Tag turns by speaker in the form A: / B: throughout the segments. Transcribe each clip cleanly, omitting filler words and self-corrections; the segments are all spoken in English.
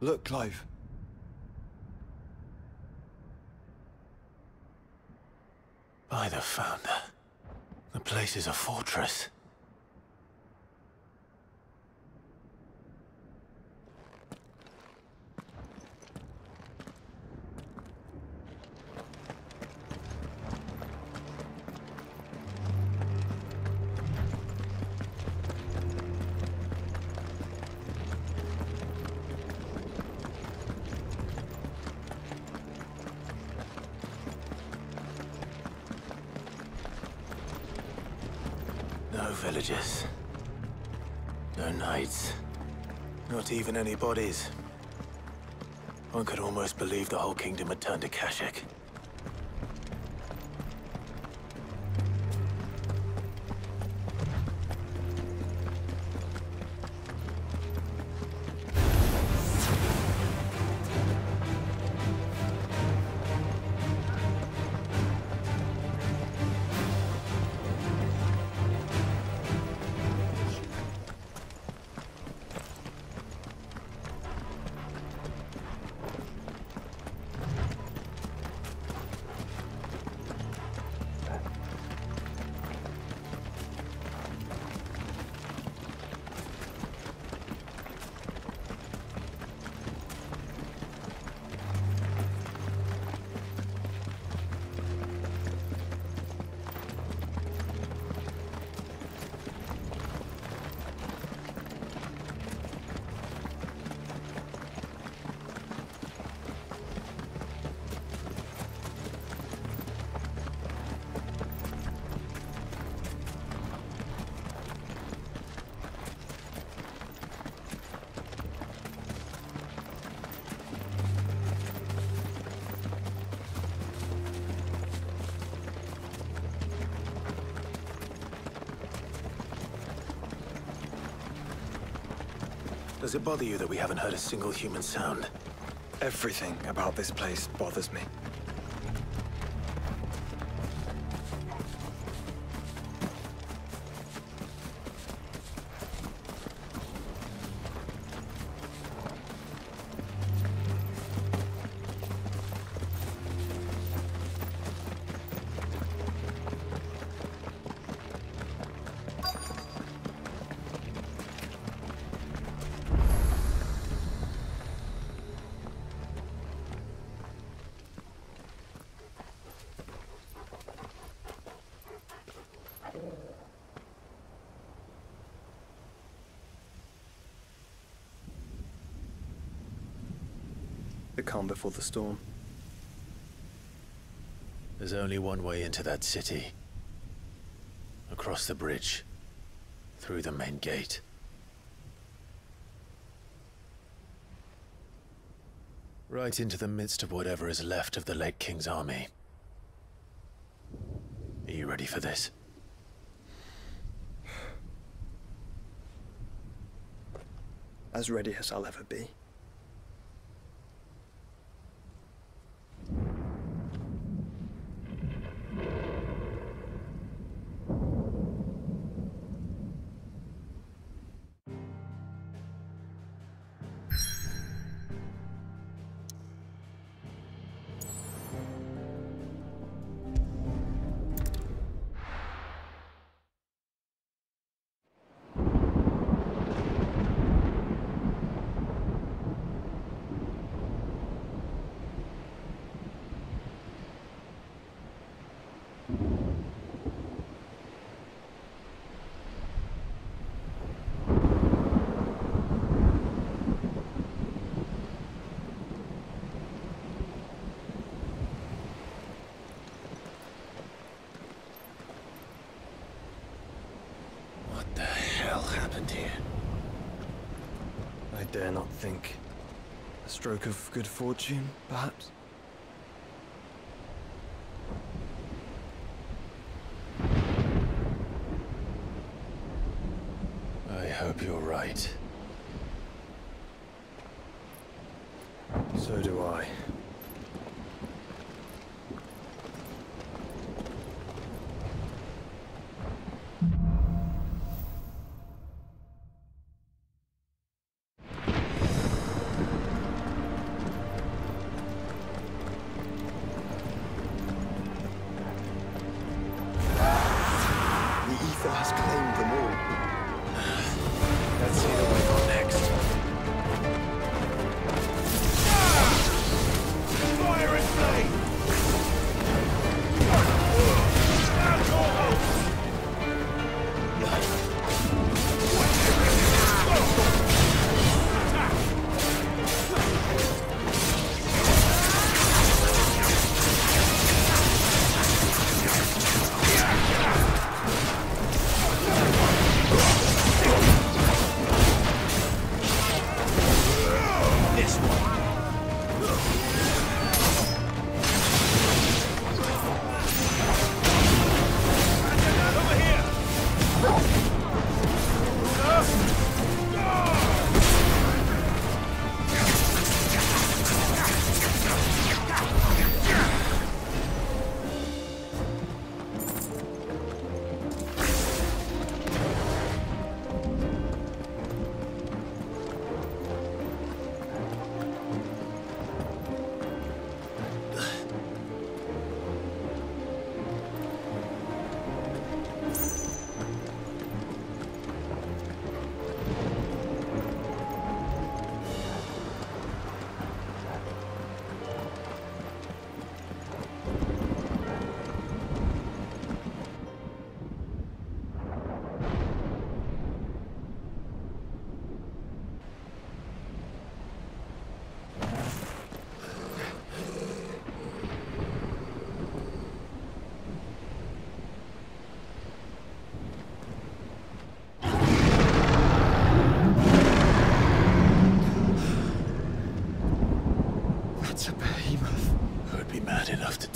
A: Look, Clive.
B: By the founder. The place is a fortress. No villagers. No knights. Not even any bodies. One could almost believe the whole kingdom had turned to Kashik. Does it bother you that we haven't heard a single human sound?
A: Everything about this place bothers me. The calm before the storm.
B: There's only one way into that city. Across the bridge. Through the main gate. Right into the midst of whatever is left of the late King's army. Are you ready for this?
A: As ready as I'll ever be.
B: What the hell happened here?
A: I dare not think. A stroke of good fortune, perhaps?
B: I hope you're right.
A: So do I.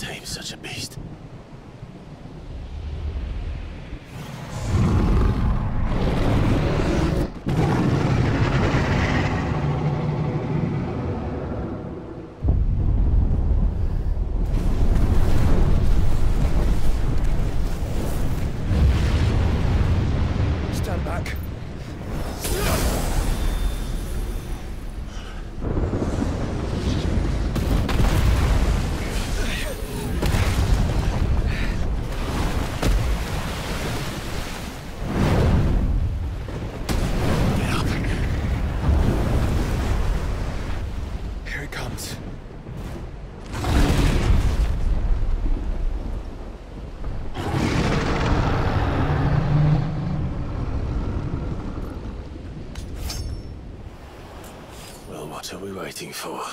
B: tame such a beast?
A: Stand back. Here it comes.
B: Well, what are we waiting for?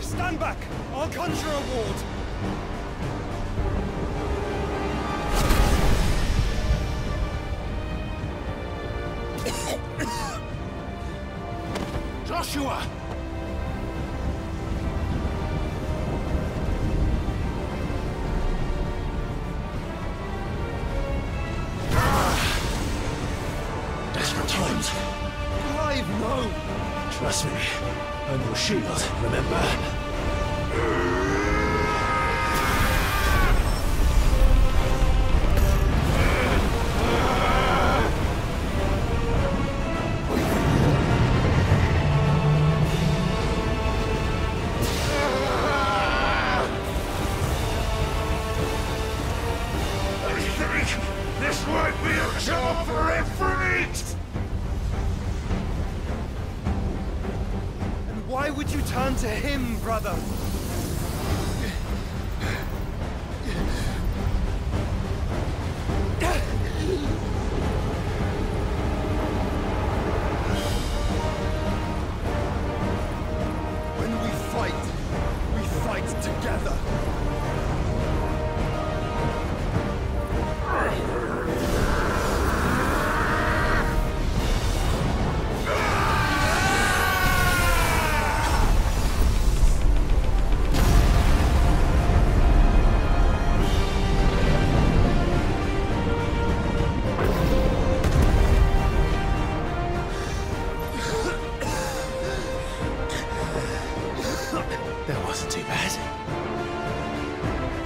A: Stand back! I'll conjure a ward!
B: Joshua! Desperate times.
A: Clive, no!
B: Trust me, I'm your shield, remember?
C: This might be a job for everything!
A: And why would you turn to him, brother? When we fight together.
B: That wasn't too bad.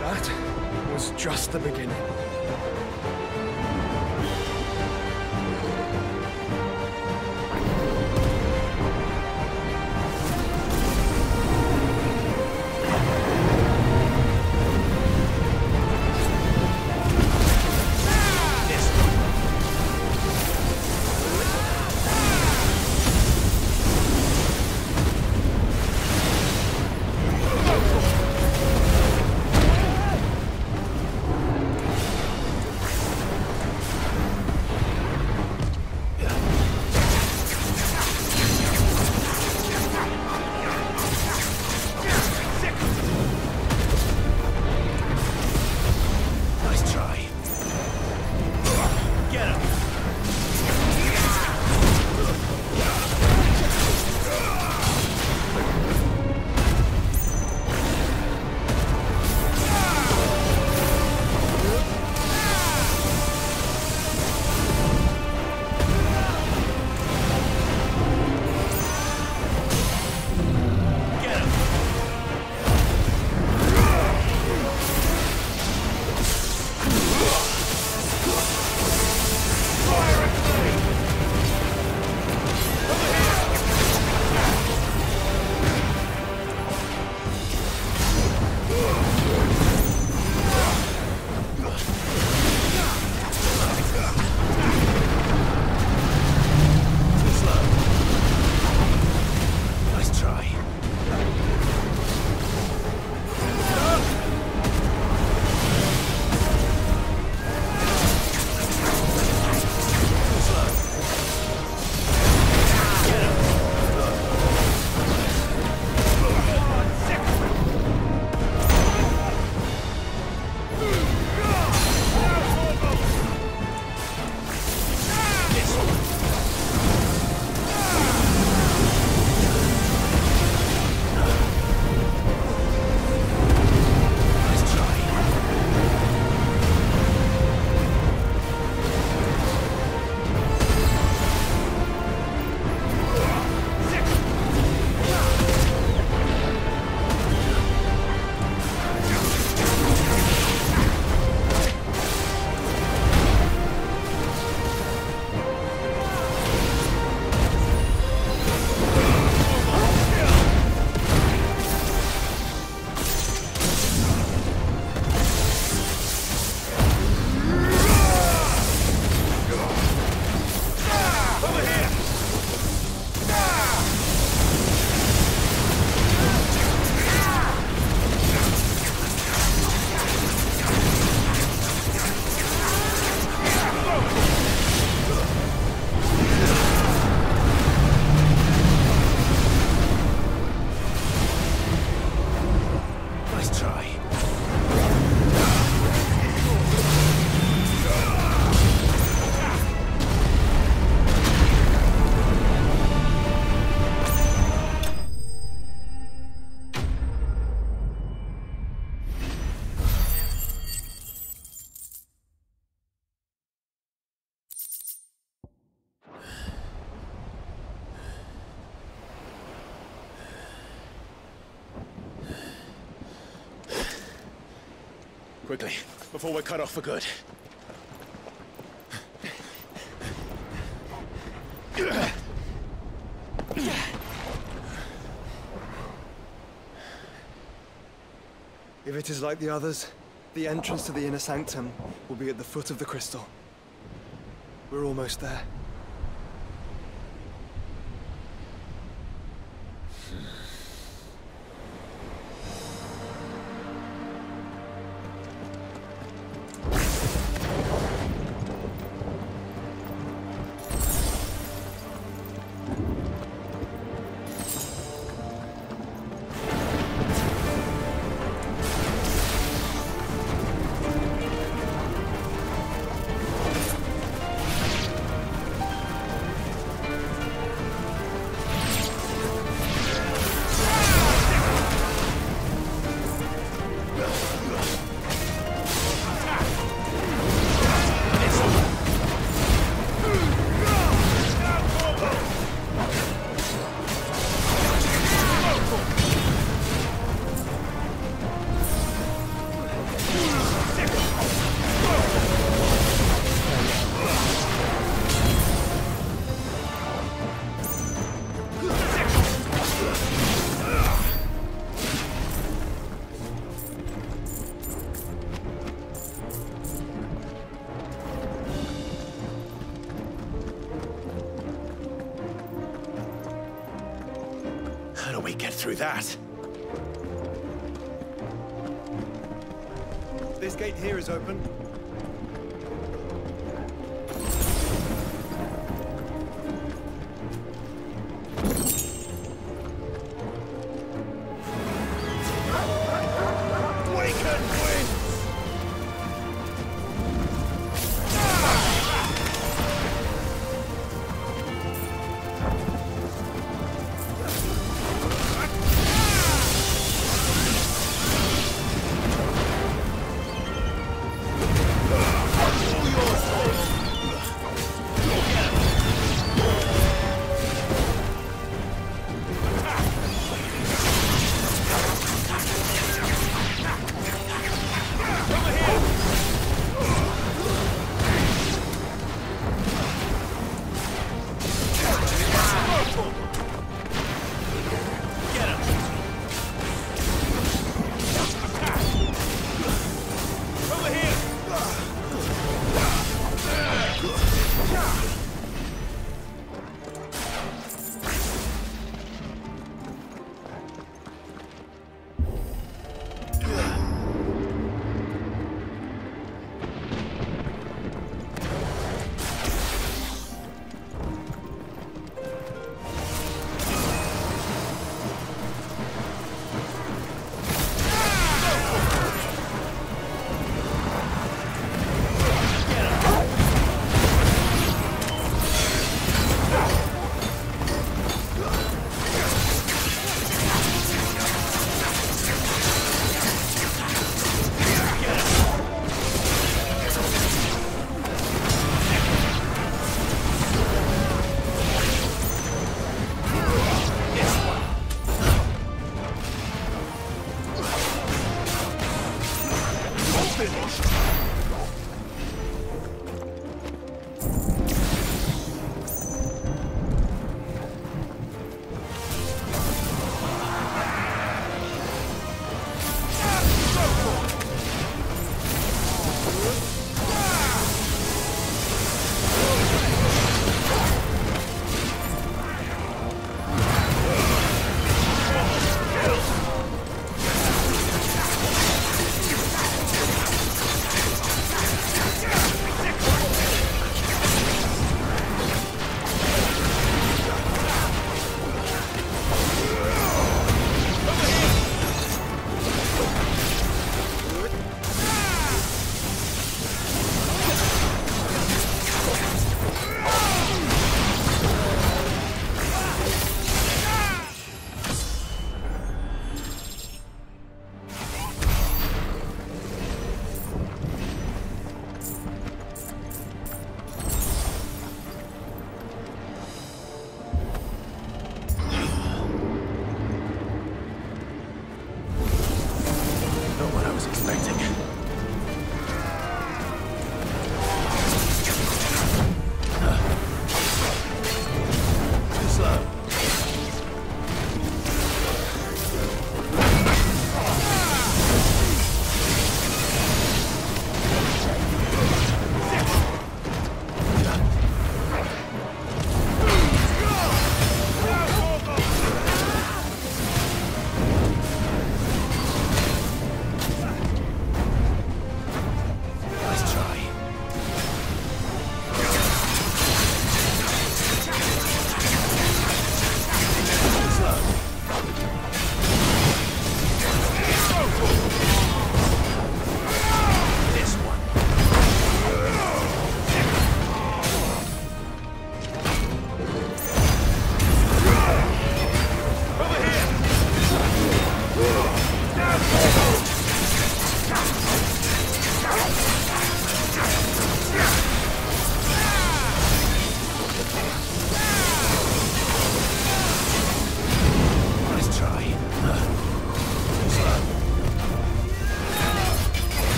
A: That was just the beginning.
B: quickly, before we're cut off for good.
A: If it is like the others, the entrance to the inner sanctum will be at the foot of the crystal. We're almost there.
B: Through that.
A: This gate here is open.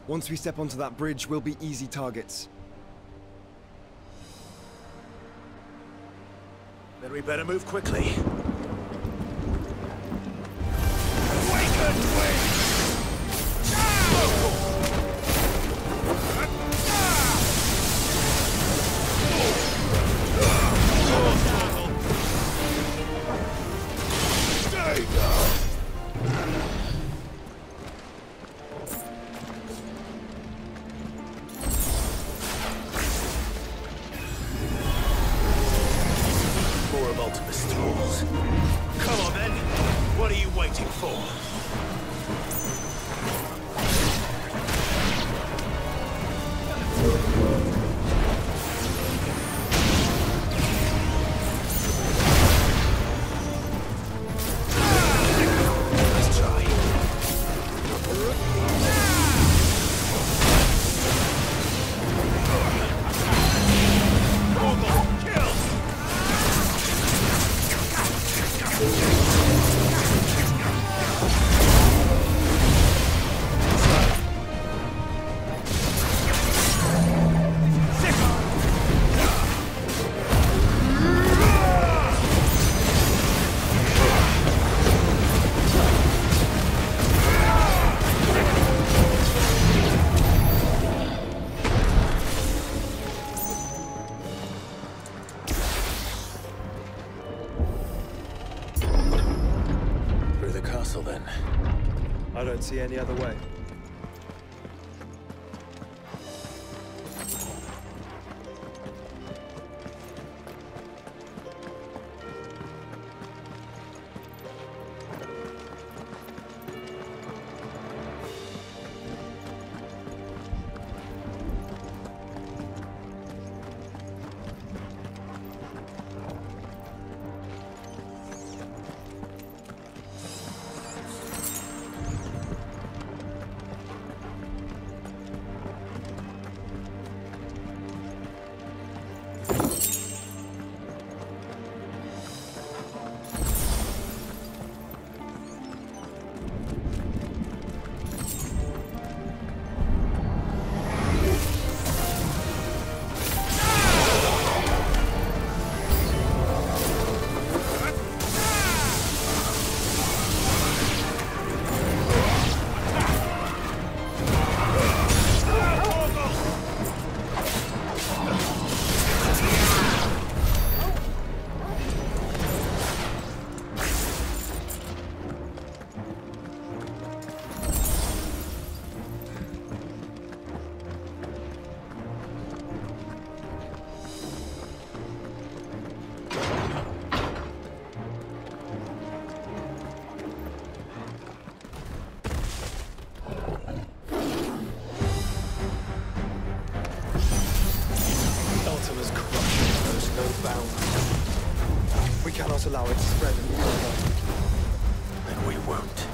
A: Once we step onto that bridge, we'll be easy targets.
B: Then we better move quickly.
C: Awaken, wings! Stay down!
B: More of Ultimus thralls. Come on then. What are you waiting for? Let's try. Kill! Through the castle then.
A: I don't see any other way. Ultima's corruption knows no bounds. We cannot allow it to spread any further.
B: Then we won't.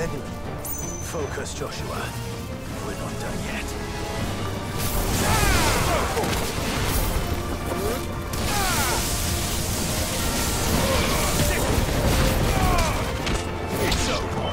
B: Anyway, focus, Joshua. We're not done yet. It's over.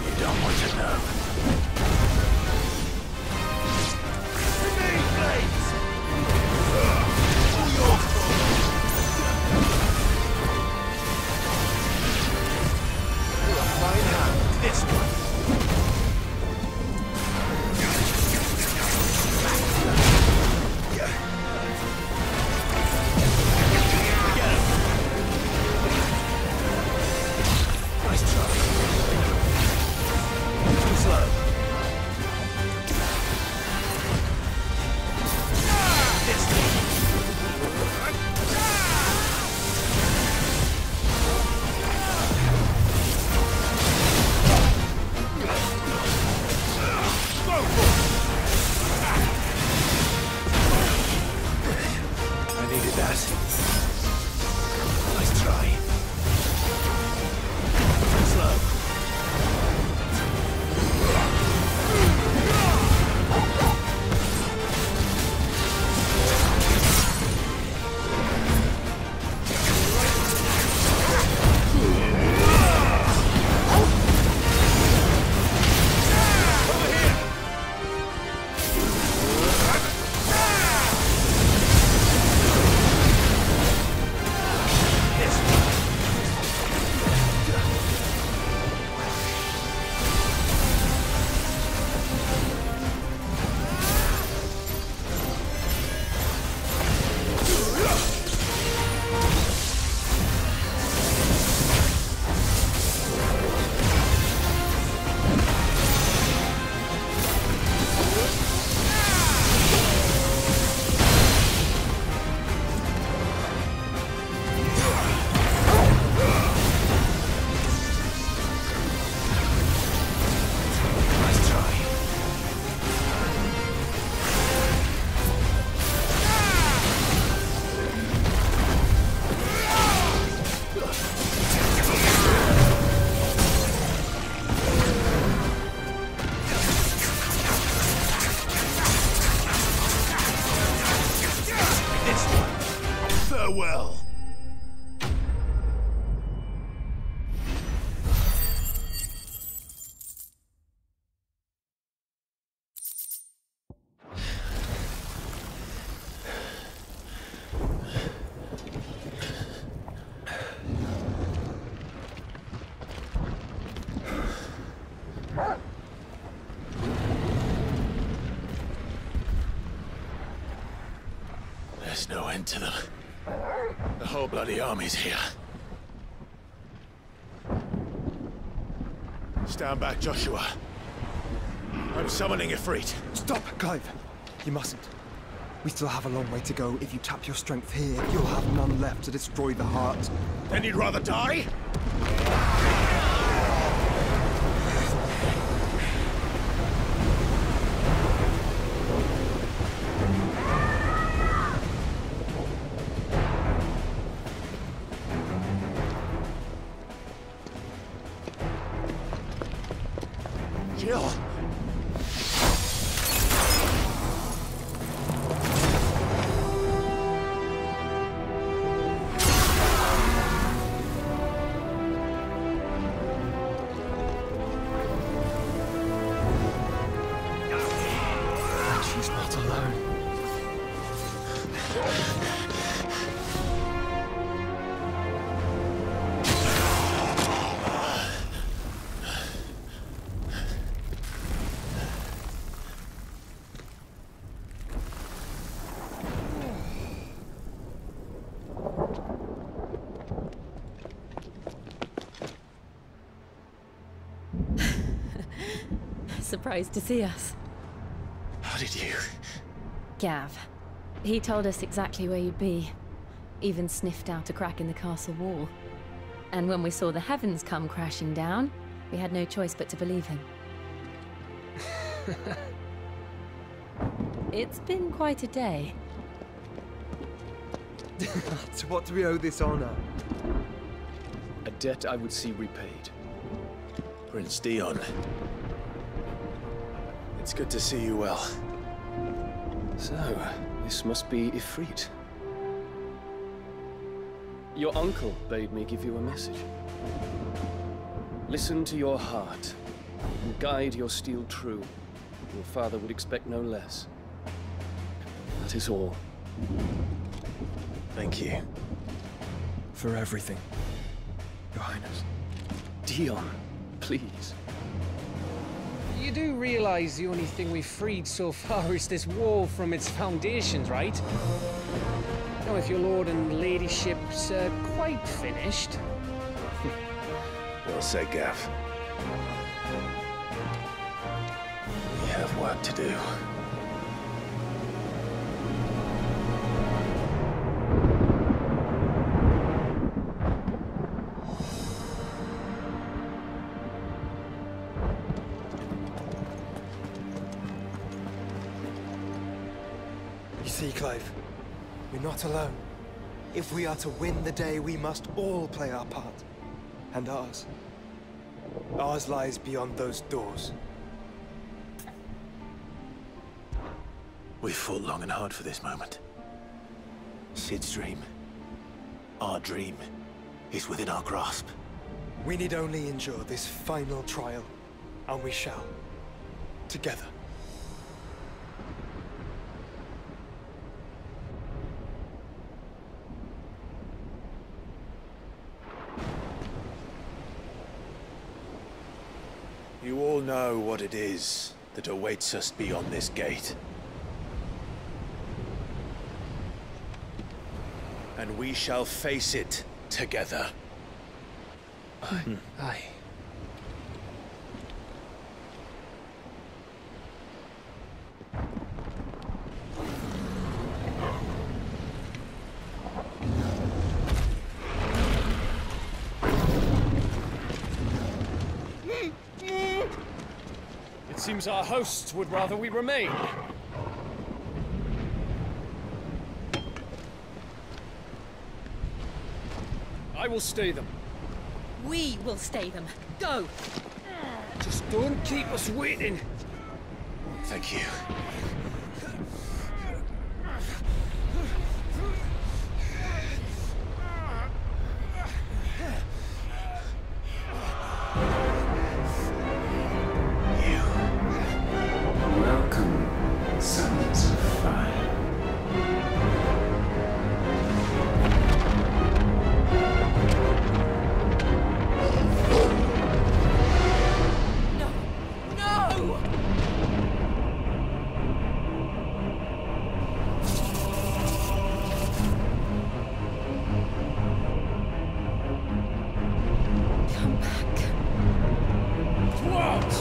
B: You don't want to know.
C: Remain, blades!
B: A fine hand, this one. Farewell. There's no end to them. The whole bloody army's here. Stand back, Joshua. I'm summoning Ifrit.
A: Stop, Clive. You mustn't. We still have a long way to go. If you tap your strength here, you'll have none left to destroy the heart.
B: Then you'd rather die? Jill!
A: She's not alone.
D: Surprised to see us.
B: How did you?
D: Gav. He told us exactly where you'd be. Even sniffed out a crack in the castle wall. And when we saw the heavens come crashing down, we had no choice but to believe him. It's been quite a day.
A: To what do we owe this honor?
E: A debt I would see repaid.
B: Prince Dion. It's good to see you well.
E: So, this must be Ifrit. Your uncle bade me give you a message. Listen to your heart. and guide your steel true. Your father would expect no less. That is all.
B: Thank you.
A: For everything, Your Highness.
E: Dion, please.
F: You do realize the only thing we've freed so far is this wall from its foundations, right? Now, if your lord and ladyship's quite finished...
B: Well said, Gav. We have work to do.
A: You see, Clive, we're not alone. If we are to win the day, we must all play our part. And ours. Ours lies beyond those doors.
B: We've fought long and hard for this moment. Sid's dream, our dream, is within our grasp.
A: We need only endure this final trial, and we shall. Together.
B: You all know what it is that awaits us beyond this gate. And we shall face it together.
F: Aye.
E: It seems our hosts would rather we remain. I will stay them.
D: We will stay them. Go!
F: Just don't keep us waiting.
B: Thank you.
G: Welcome, sons of fire.
D: No! No! Come back.
E: What?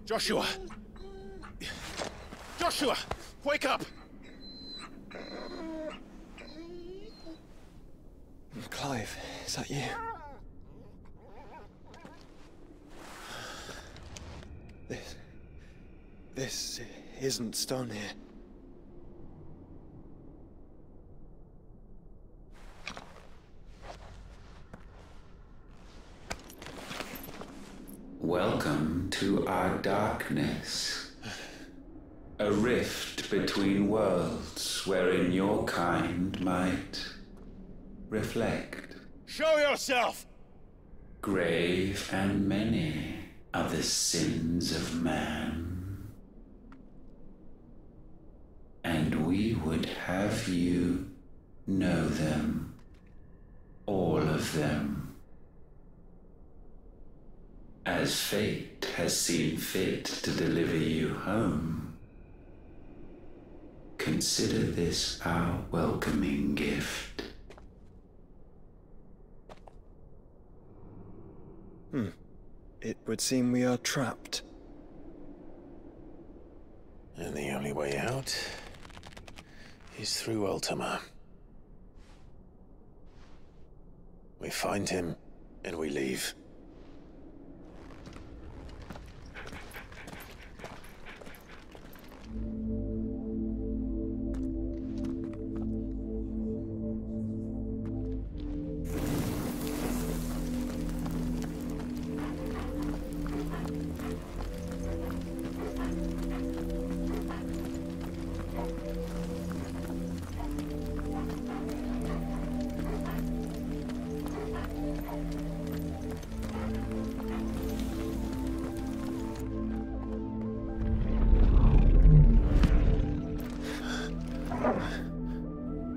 B: Joshua! Joshua! Wake up!
A: Clive, is that you? This isn't stone here.
G: Welcome to our darkness. A rift between worlds wherein your kind might reflect.
B: Show yourself!
G: Grave and many are the sins of man. And we would have you know them, all of them. As fate has seen fit to deliver you home, consider this our welcoming gift.
A: It would seem we are trapped.
B: And the only way out is through Ultima. find him, and we leave.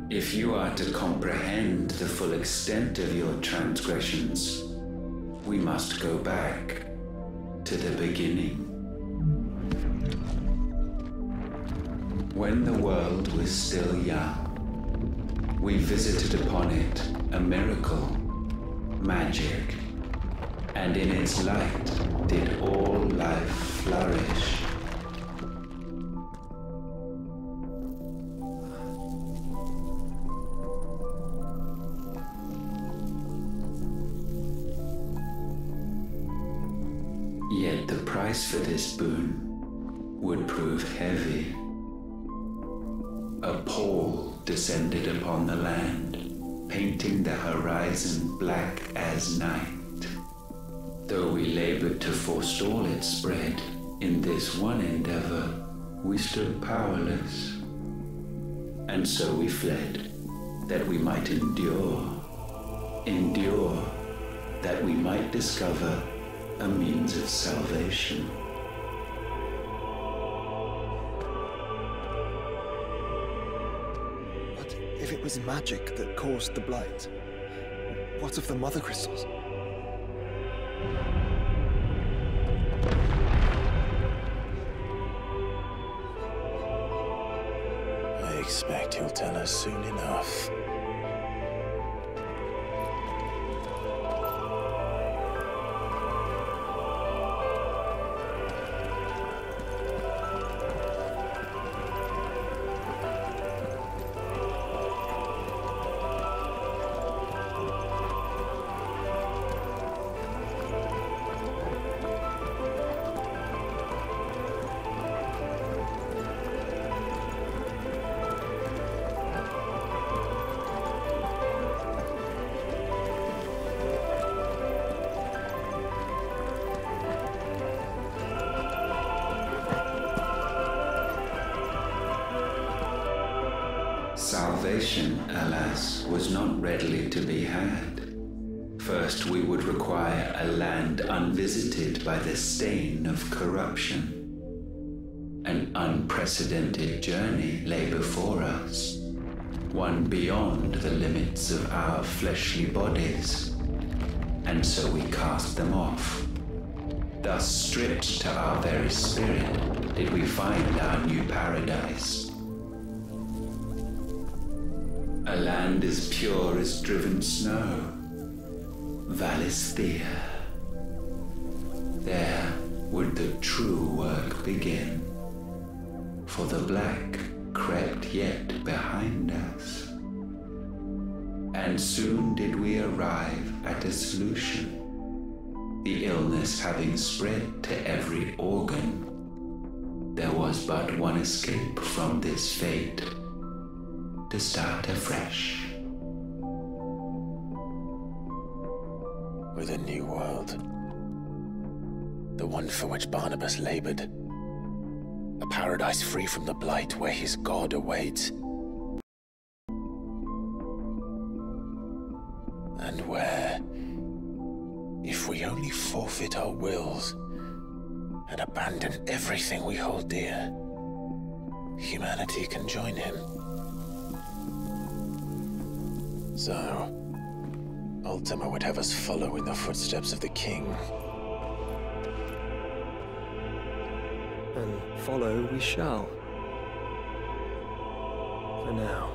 G: If you are to comprehend the full extent of your transgressions, we must go back to the beginning. When the world was still young, we visited upon it a miracle, magic, and in its light did all life flourish. Yet the price for this boon would prove heavy. A pall descended upon the land, painting the horizon black as night. Though we labored to forestall its spread, in this one endeavor we stood powerless. And so we fled, that we might endure, that we might discover a means of salvation.
A: But if it was magic that caused the blight, what of the mother crystals?
B: I expect he'll tell us soon enough.
G: Salvation, alas, was not readily to be had. First, we would require a land unvisited by the stain of corruption. An unprecedented journey lay before us, one beyond the limits of our fleshly bodies. And so we cast them off. Thus, stripped to our very spirit, did we find our new paradise. A land as pure as driven snow, Valisthea. There would the true work begin, for the black crept yet behind us. And soon did we arrive at a solution. The illness having spread to every organ, there was but one escape from this fate, to start afresh.
B: With a new world. The one for which Barnabas labored. A paradise free from the blight where his God awaits. And where, if we only forfeit our wills and abandon everything we hold dear, humanity can join him. So, Ultima would have us follow in the footsteps of the king.
A: And follow we shall. For now.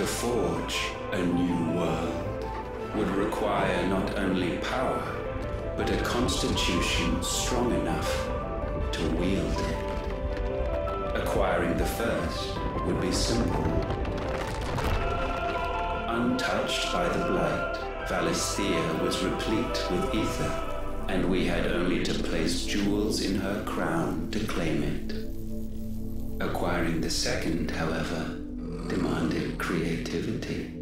G: To forge a new world would require not only power, but a constitution strong enough to wield it. Acquiring the first would be simple. Untouched by the blight, Valisthea was replete with ether, and we had only to place jewels in her crown to claim it. Acquiring the second, however, demanded creativity.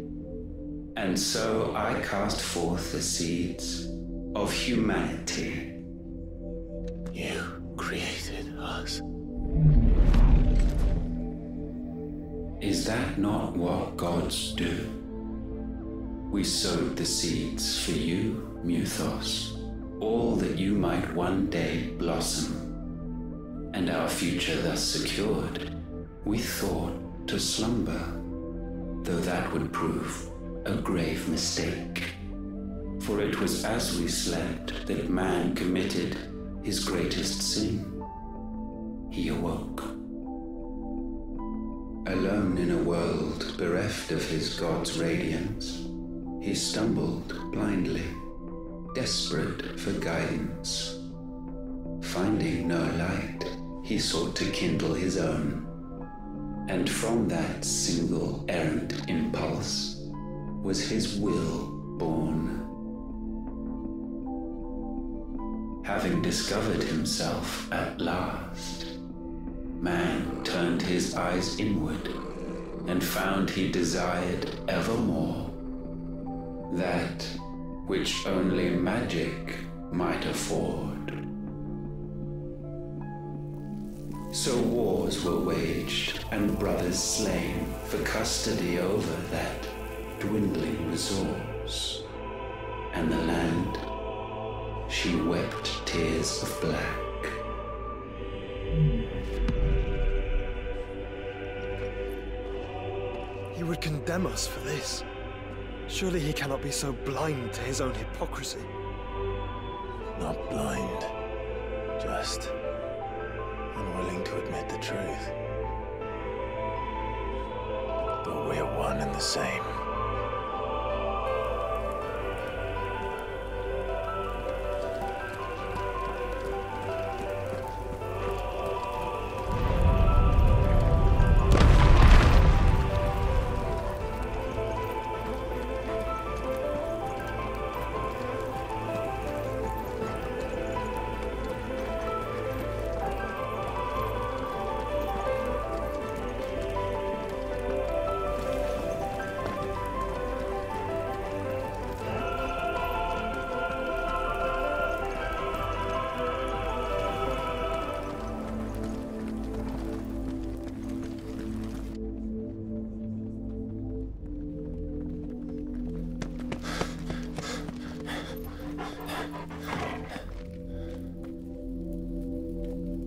G: And so I cast forth the seeds of humanity.
B: You created us.
G: Is that not what gods do? We sowed the seeds for you, Muthos, all that you might one day blossom. And our future thus secured, we thought to slumber, though that would prove a grave mistake. For it was as we slept that man committed his greatest sin. He awoke. Alone in a world bereft of his god's radiance, he stumbled blindly, desperate for guidance. Finding no light, he sought to kindle his own. And from that single errant impulse was his will born. Having discovered himself at last, man turned his eyes inward and found he desired evermore that which only magic might afford. So wars were waged and brothers slain for custody over that dwindling resource, and the land, she wept tears of black.
A: He would condemn us for this. Surely he cannot be so blind to his own hypocrisy.
B: Not blind, just unwilling to admit the truth. But we're one and the same.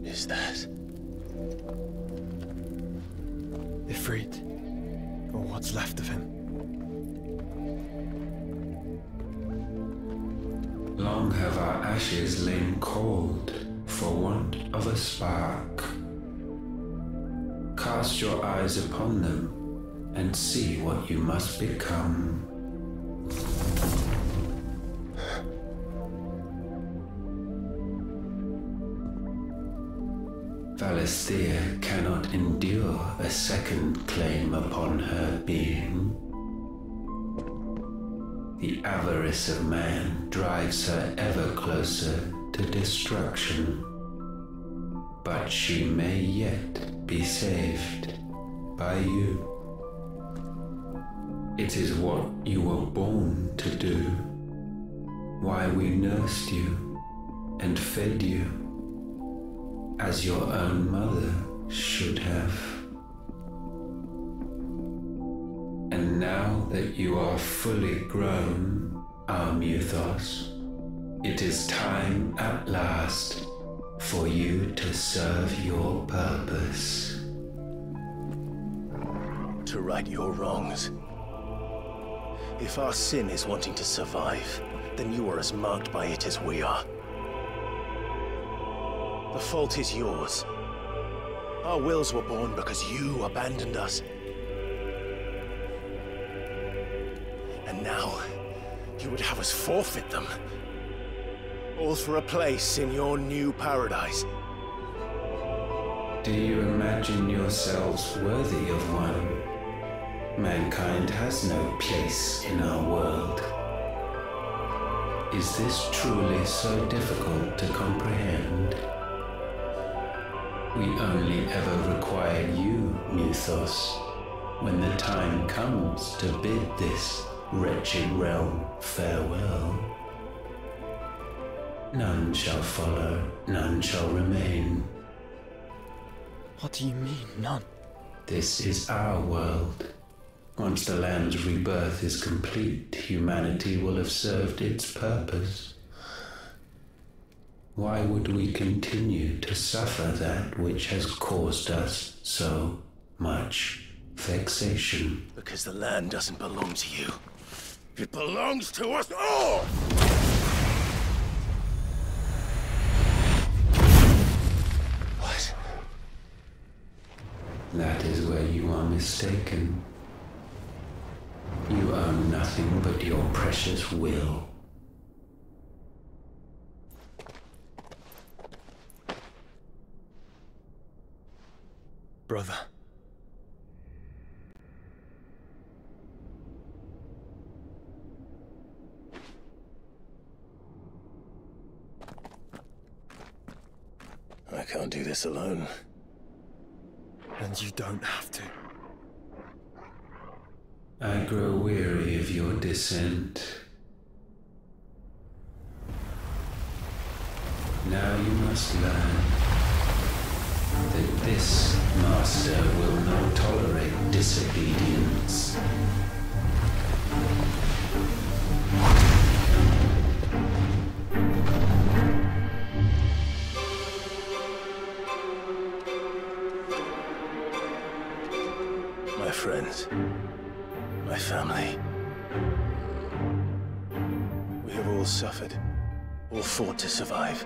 A: Is that Ifrit, or what's left of him?
G: Long have our ashes lain cold for want of a spark. Cast your eyes upon them and see what you must become. Valisthea cannot endure a second claim upon her being. The avarice of man drives her ever closer to destruction. But she may yet be saved by you. It is what you were born to do, why we nursed you and fed you, as your own mother should have. And now that you are fully grown, our Muthos, it is time at last for you to serve your purpose.
B: To right your wrongs. If our sin is wanting to survive, then you are as marked by it as we are. The fault is yours. Our wills were born because you abandoned us. would have us forfeit them. All for a place in your new paradise.
G: Do you imagine yourselves worthy of one? Mankind has no place in our world. Is this truly so difficult to comprehend? We only ever require you, Mythos, when the time comes to bid this wretched realm farewell. None shall follow, none shall remain.
A: What do you mean, none?
G: This is our world. Once the land's rebirth is complete, humanity will have served its purpose. Why would we continue to suffer that which has caused us so much vexation?
B: Because the land doesn't belong to you. It belongs to us all! What?
G: That is where you are mistaken. You own nothing but your precious will.
A: Brother.
B: I can't do this alone.
A: And you don't have to.
G: I grow weary of your dissent. Now you must learn that this master will not tolerate disobedience.
B: My friends, my family. We have all suffered, all fought to survive.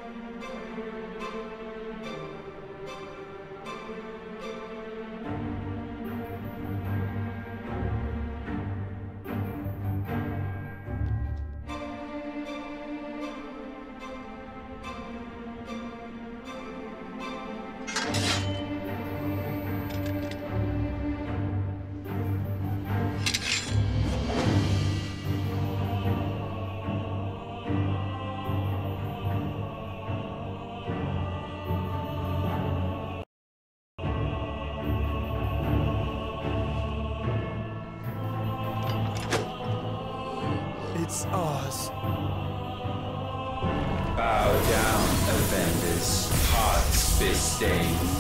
A: It's ours.
G: Bow down, offenders, hearts bestained.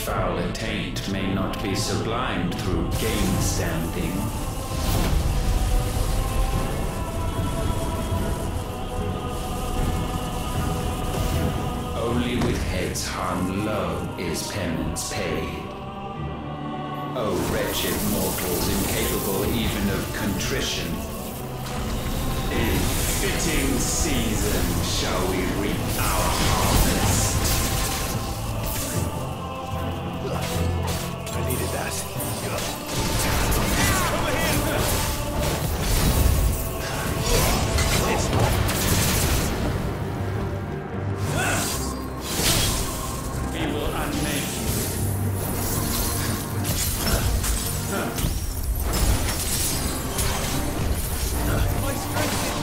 G: foul taint may not be sublimed through game standing. Only with heads hung low is penance paid. O wretched mortals, incapable even of contrition, in fitting season shall we reap our harvest.
A: I needed that.
G: We will unmake you.
A: My strength is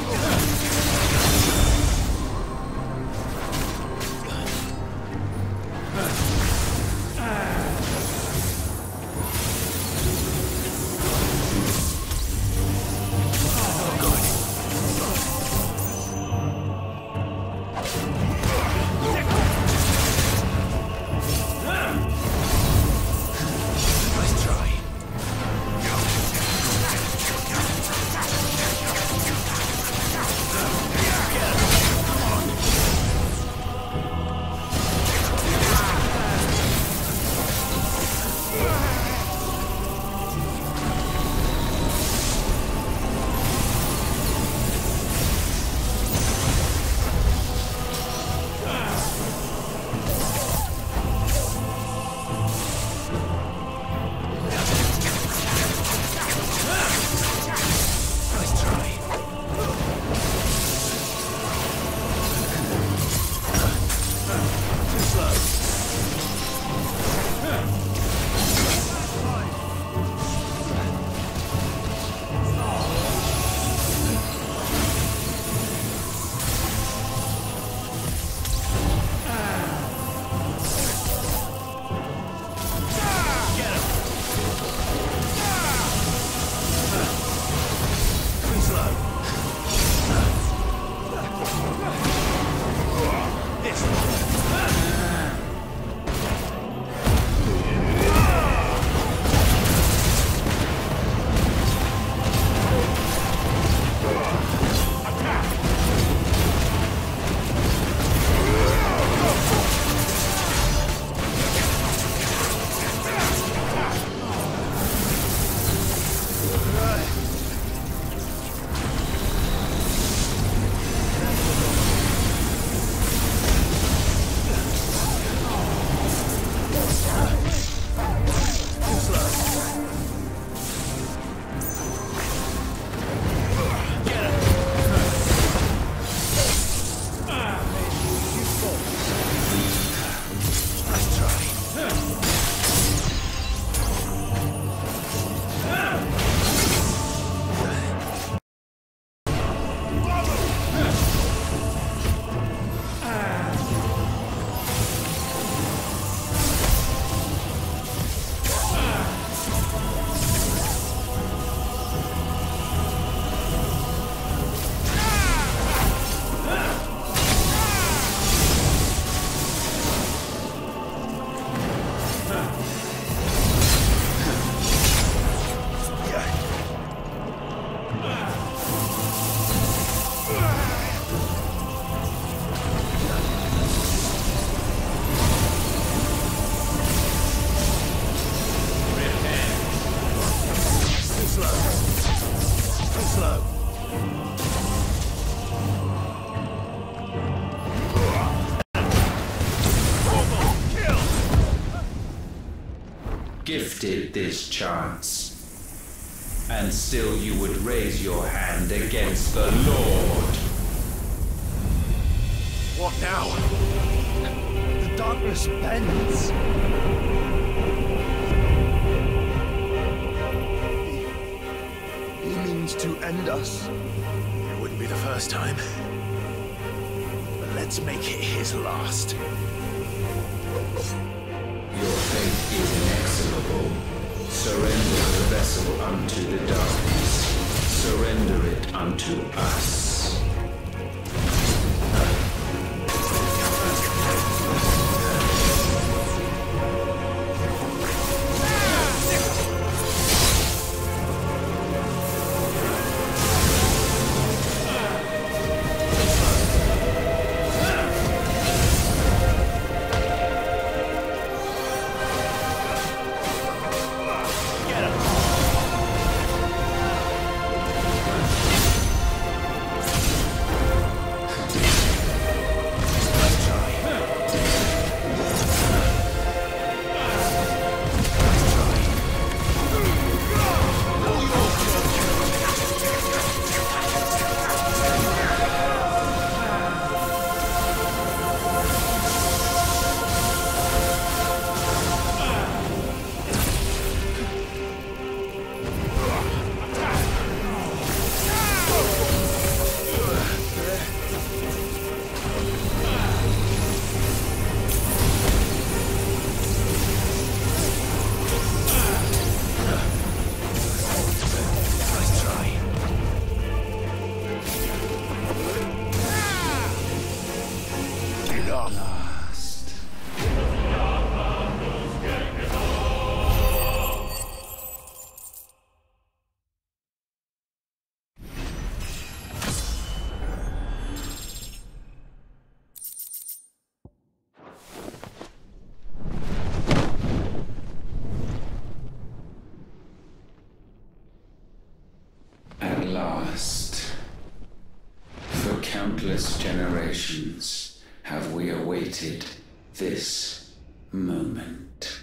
G: Gifted this chance, and still you would raise your hand against the Lord.
A: What now? The darkness bends. He means to end us.
C: It wouldn't be the first time. But let's make it his last.
G: Your fate is inexorable. Surrender the vessel unto the darkness. Surrender it unto us. countless generations have we awaited this moment.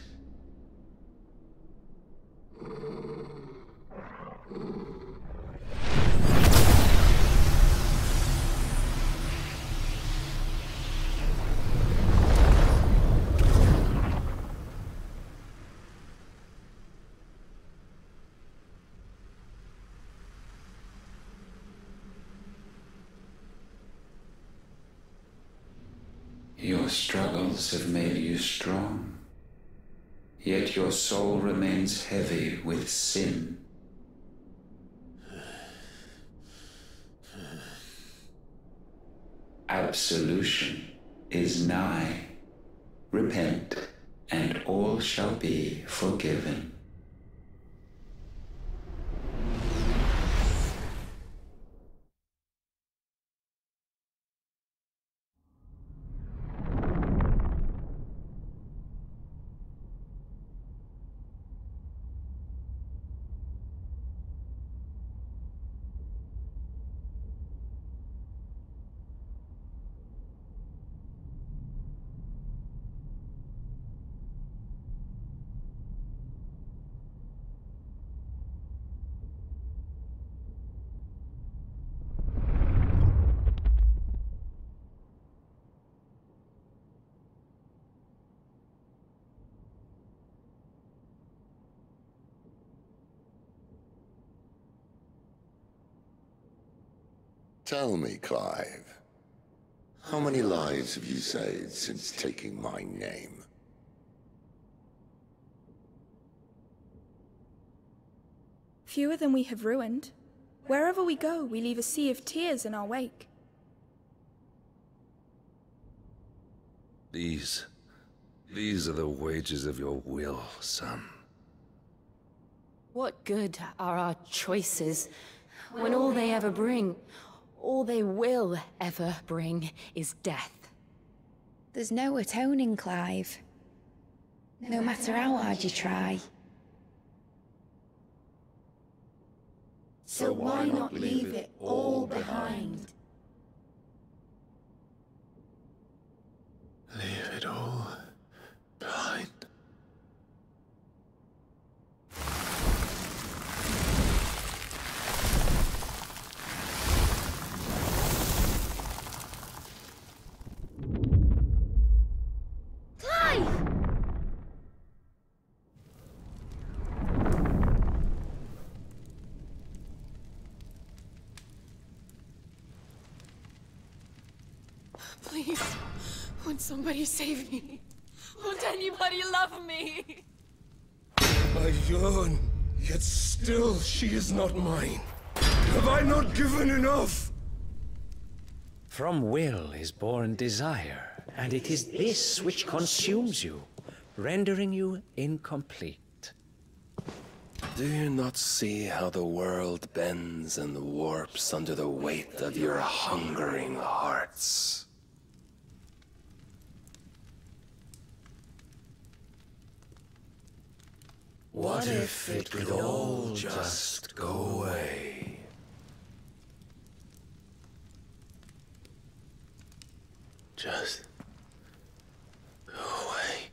G: Your struggles have made you strong, yet your soul remains heavy with sin. Absolution is nigh. Repent, and all shall be forgiven.
H: Tell me, Clive, how many lives have you saved since taking my name?
I: Fewer than we have ruined. Wherever we go, we leave a sea of tears in our wake.
J: These are the wages of your will, son.
D: What good are our choices when all they ever bring, all they will ever bring, is death?
K: There's no atoning, Clive. No matter how hard you try.
I: So why not leave it all behind?
B: Leave it all behind.
D: Please, won't somebody save me? Won't anybody love me?
C: I yearn, yet still she is not mine. Have I not given enough?
L: From will is born desire, and it is this which consumes you, rendering you incomplete.
E: Do you not see how the world bends and warps under the weight of your hungering hearts? What if it could all just go away? Just go away.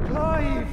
A: Clive!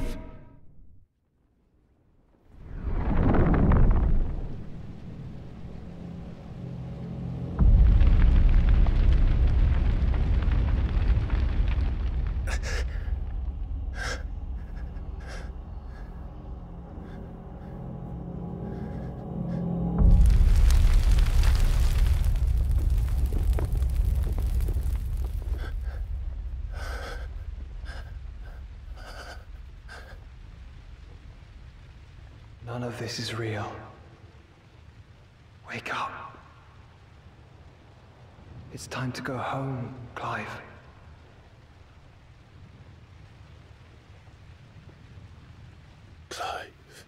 A: None of this is real. Wake up. It's time to go home, Clive.
E: Clive.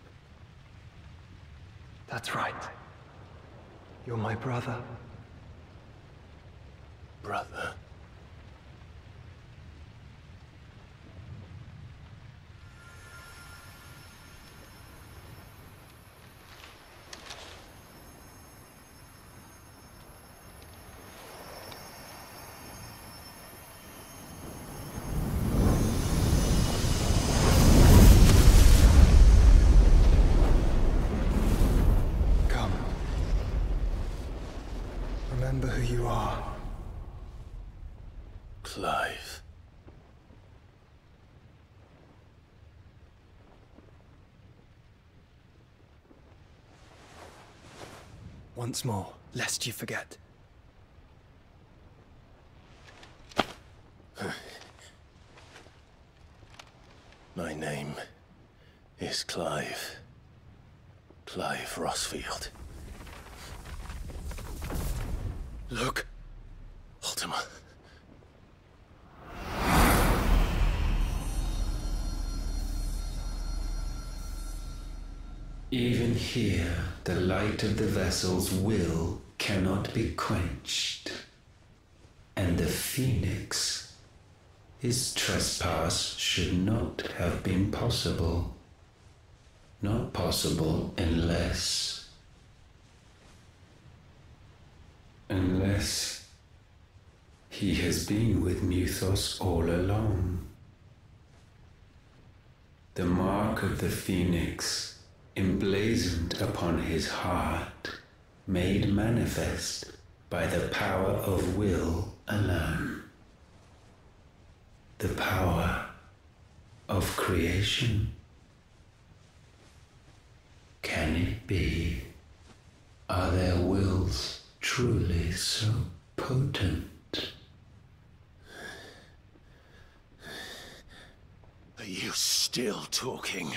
A: That's right. You're my brother.
B: brother.
A: Remember who you are.
B: Clive.
A: Once more, lest you forget.
B: My name is Clive. Clive Rossfield. Look, Ultima.
G: Even here, the light of the vessel's will cannot be quenched. And the Phoenix, his trespass should not have been possible. Not possible unless he has been with Muthos all along. The mark of the Phoenix, emblazoned upon his heart, made manifest by the power of will alone. The power of creation. Can it be? Are their wills truly so potent?
B: Are you still talking?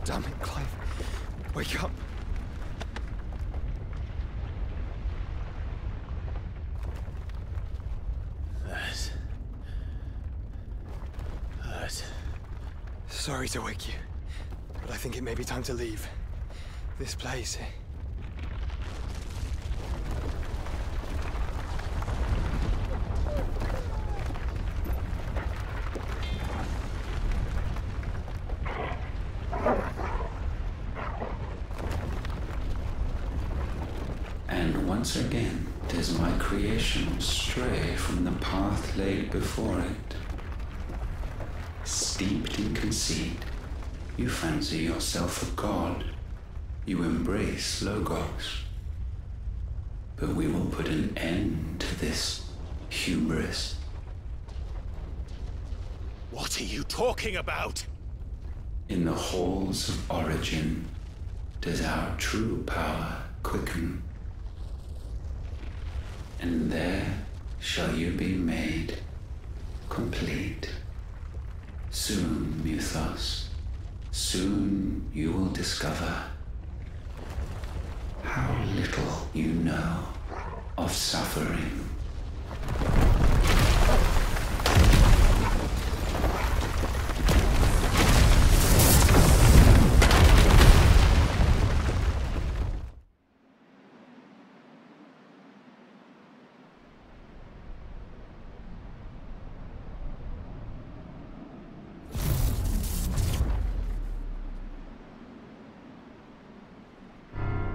A: Damn it, Clive. Wake up.
B: That.
A: Sorry to wake you, but I think it may be time to leave. This place.
G: And once again, does my creation stray from the path laid before it. Steeped in conceit, you fancy yourself a god. You embrace Logos. But we will put an end to this hubris.
B: What are you talking about?
G: In the halls of origin, does our true power quicken. And there shall you be made complete. Soon, Muthos, soon you will discover how little you know of suffering.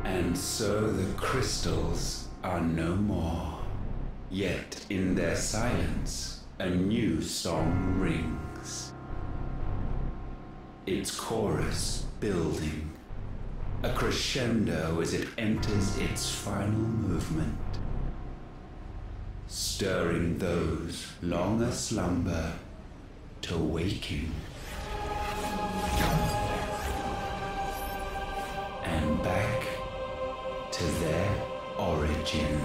G: And so the crystals are no more. Yet in their silence, a new song rings. Its chorus building, a crescendo as it enters its final movement, stirring those long aslumber to waking. And back to their origin.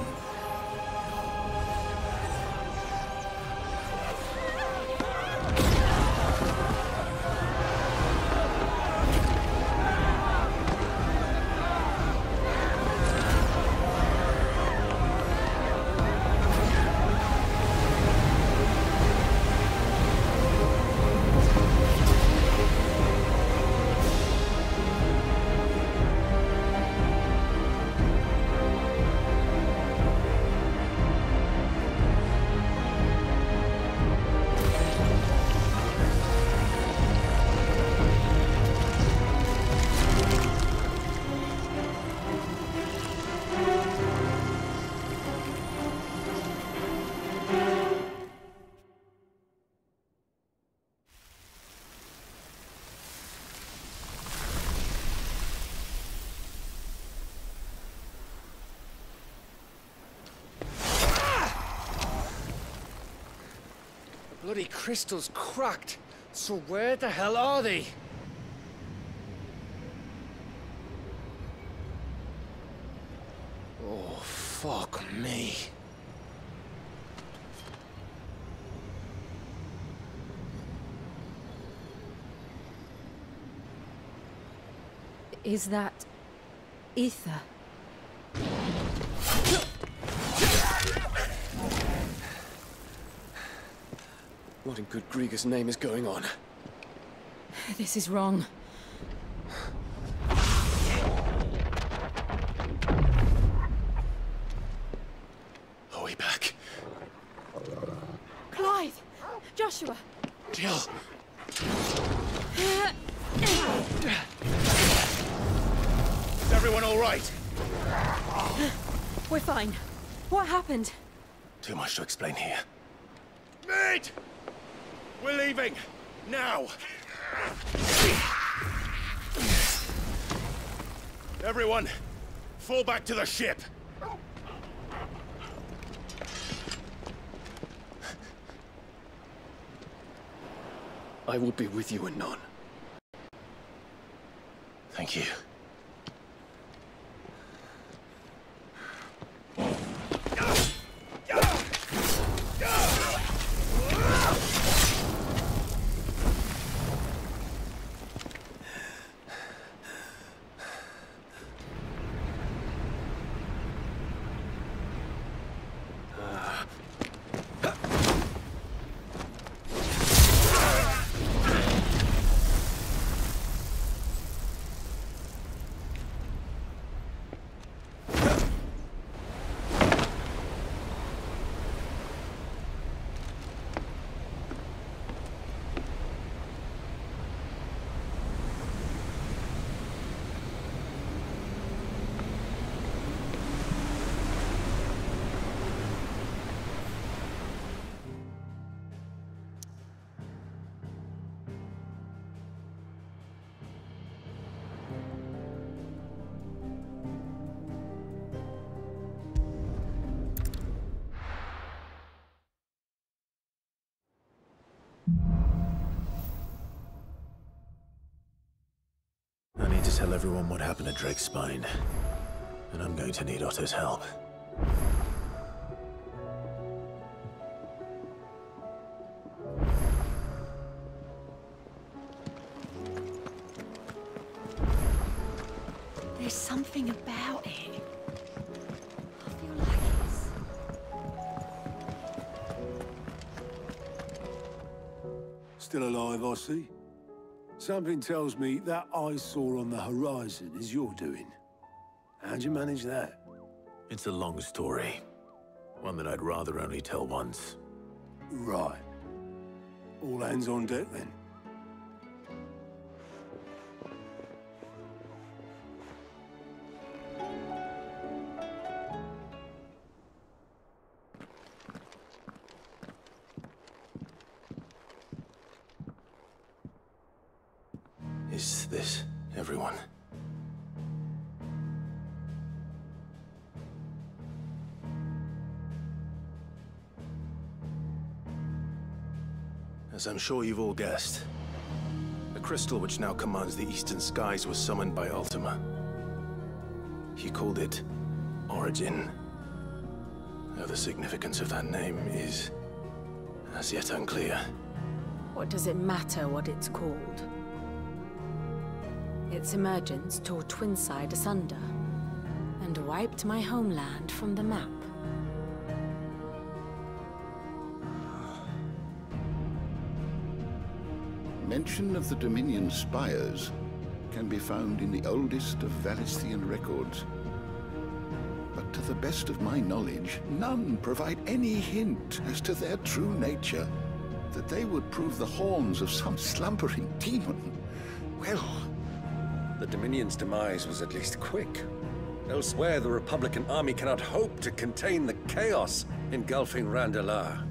F: Bloody crystal's cracked. So where the hell are they?
A: Oh, fuck me.
D: Is that ether?
A: What in good Grieger's name is going on?
D: This is wrong.
A: Are we back?
D: Clive! Joshua!
A: Jill!
B: Is everyone all right?
D: We're fine. What happened?
A: Too much to explain here.
B: Mate! We're leaving! Now! Everyone, fall back to the ship!
A: I will be with you anon. Thank you.
B: I need to tell everyone what happened at Drake's Spine. And I'm going to need Otto's help.
D: There's something about it. I feel like it's
C: Still alive, I see. Something tells me that eyesore on the horizon is your doing. How'd you manage that?
B: It's a long story. One that I'd rather only tell once.
C: Right. All hands on deck, then.
B: Is this everyone? As I'm sure you've all guessed, the crystal which now commands the eastern skies was summoned by Ultima. He called it Origin. Though the significance of that name is as yet unclear.
D: What does it matter what it's called? Its emergence tore Twinside asunder and wiped my homeland from the map.
M: Mention of the Dominion spires can be found in the oldest of Valisthian records. But to the best of my knowledge, none provide any hint as to their true nature. That they would prove the horns of some slumbering demon. Well,
J: the Dominion's demise was at least quick. Elsewhere, the Republican army cannot hope to contain the chaos engulfing Randalar.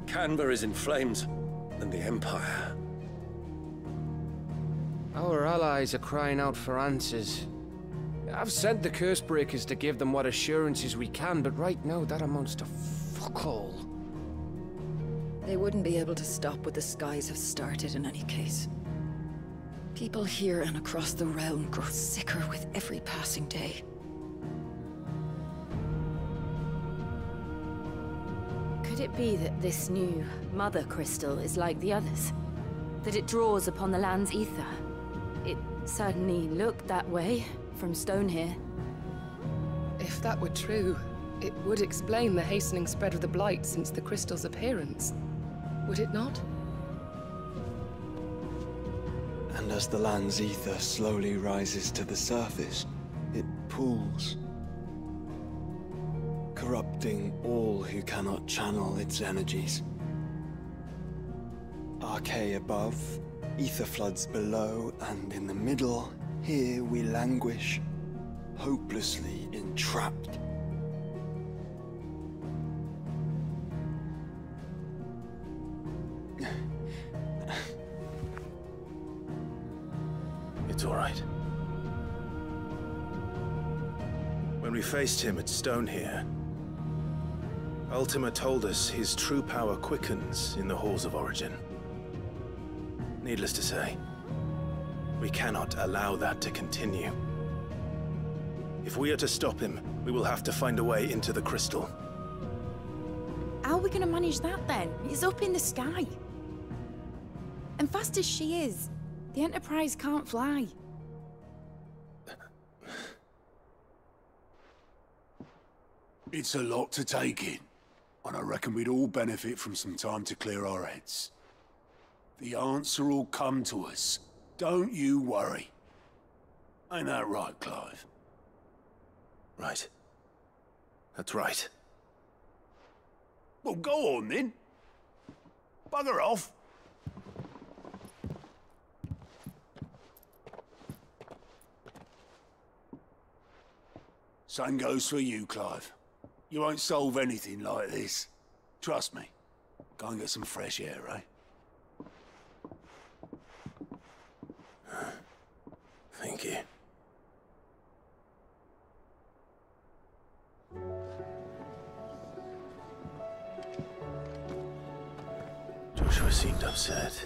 J: Canberra is in flames, and the Empire.
F: Our allies are crying out for answers. I've sent the curse breakers to give them what assurances we can, but right now that amounts to fuck all.
N: They wouldn't be able to stop what the skies have started in any case. People here and across the realm grow sicker with every passing day.
D: Could it be that this new mother crystal is like the others? That it draws upon the land's ether? It certainly looked that way from stone here.
O: If that were true, it would explain the hastening spread of the blight since the crystal's appearance. Would it not?
A: And as the land's ether slowly rises to the surface, it pools, corrupting all who cannot channel its energies. Archay above, ether floods below, and in the middle, here we languish, hopelessly entrapped.
B: It's all right. When we faced him at Stone here, Ultima told us his true power quickens in the halls of Origin. Needless to say, we cannot allow that to continue. If we are to stop him, we will have to find a way into the crystal.
I: How are we gonna manage that then? It's up in the sky. And fast as she is, the Enterprise can't fly.
C: It's a lot to take in, and I reckon we'd all benefit from some time to clear our heads. The answer will come to us. Don't you worry. Ain't that right, Clive?
B: Right. That's right.
C: Well, go on then. Bugger off. Same goes for you, Clive. You won't solve anything like this. Trust me. Go and get some fresh air, eh?
B: Thank you. Joshua seemed upset.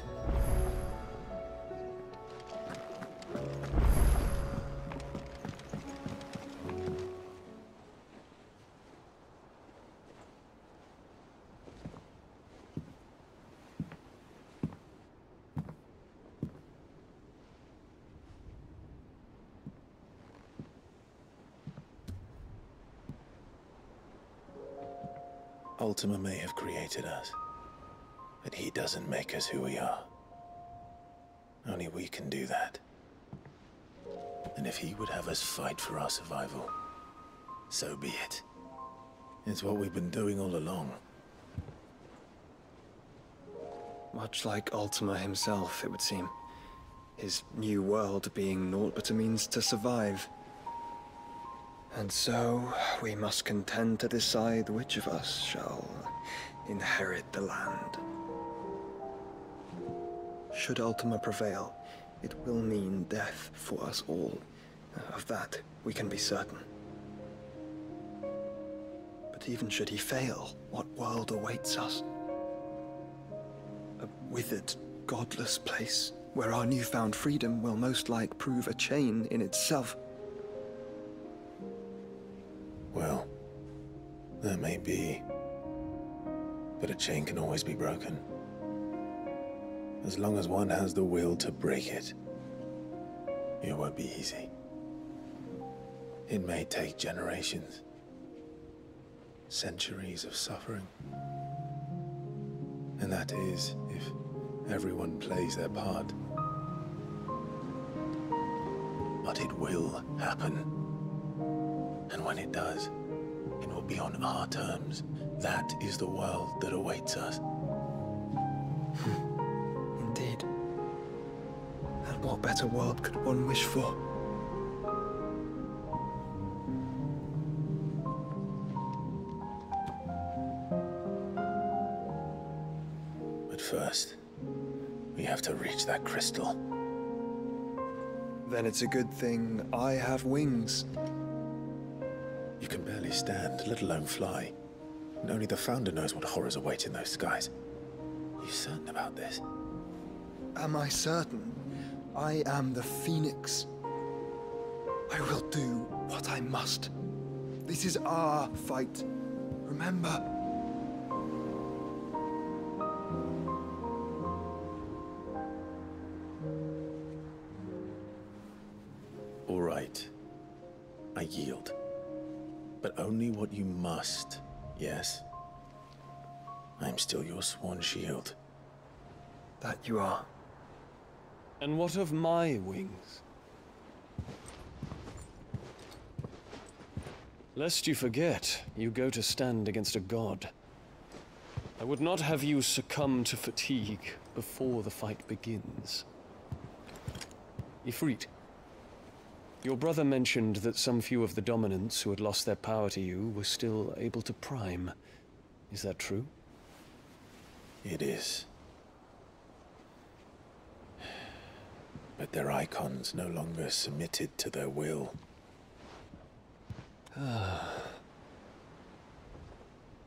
B: Ultima may have created us, But he doesn't make us who we are. Only we can do that. And if he would have us fight for our survival, so be it. It's what we've been doing all along.
P: Much like Ultima himself, it would seem. His new world being naught but a means to survive. And so, we must contend to decide which of us shall inherit the land. Should Ultima prevail, it will mean death for us all. Of that, we can be certain. But even should he fail, what world awaits us? A withered, godless place, where our newfound freedom will most like prove a chain in itself.
B: Well, that may be. But a chain can always be broken. As long as one has the will to break it. It won't be easy. It may take generations. Centuries of suffering. And that is, if everyone plays their part. But it will happen. And when it does, it will be on our terms. That is the world that awaits us.
P: Indeed. And what better world could one wish for?
B: But first, we have to reach that crystal.
P: Then it's a good thing I have wings.
B: You can barely stand, let alone fly. And only the Founder knows what horrors await in those skies. You certain about this?
P: Am I certain? I am the Phoenix. I will do what I must. This is our fight. Remember?
B: All right. I yield. But only what you must, yes? I'm still your sworn shield.
P: That you are.
F: And what of my wings? Lest you forget, you go to stand against a god. I would not have you succumb to fatigue before the fight begins. Ifrit, your brother mentioned that some few of the dominants who had lost their power to you were still able to prime. Is that true?
B: It is. But their icons no longer submitted to their will.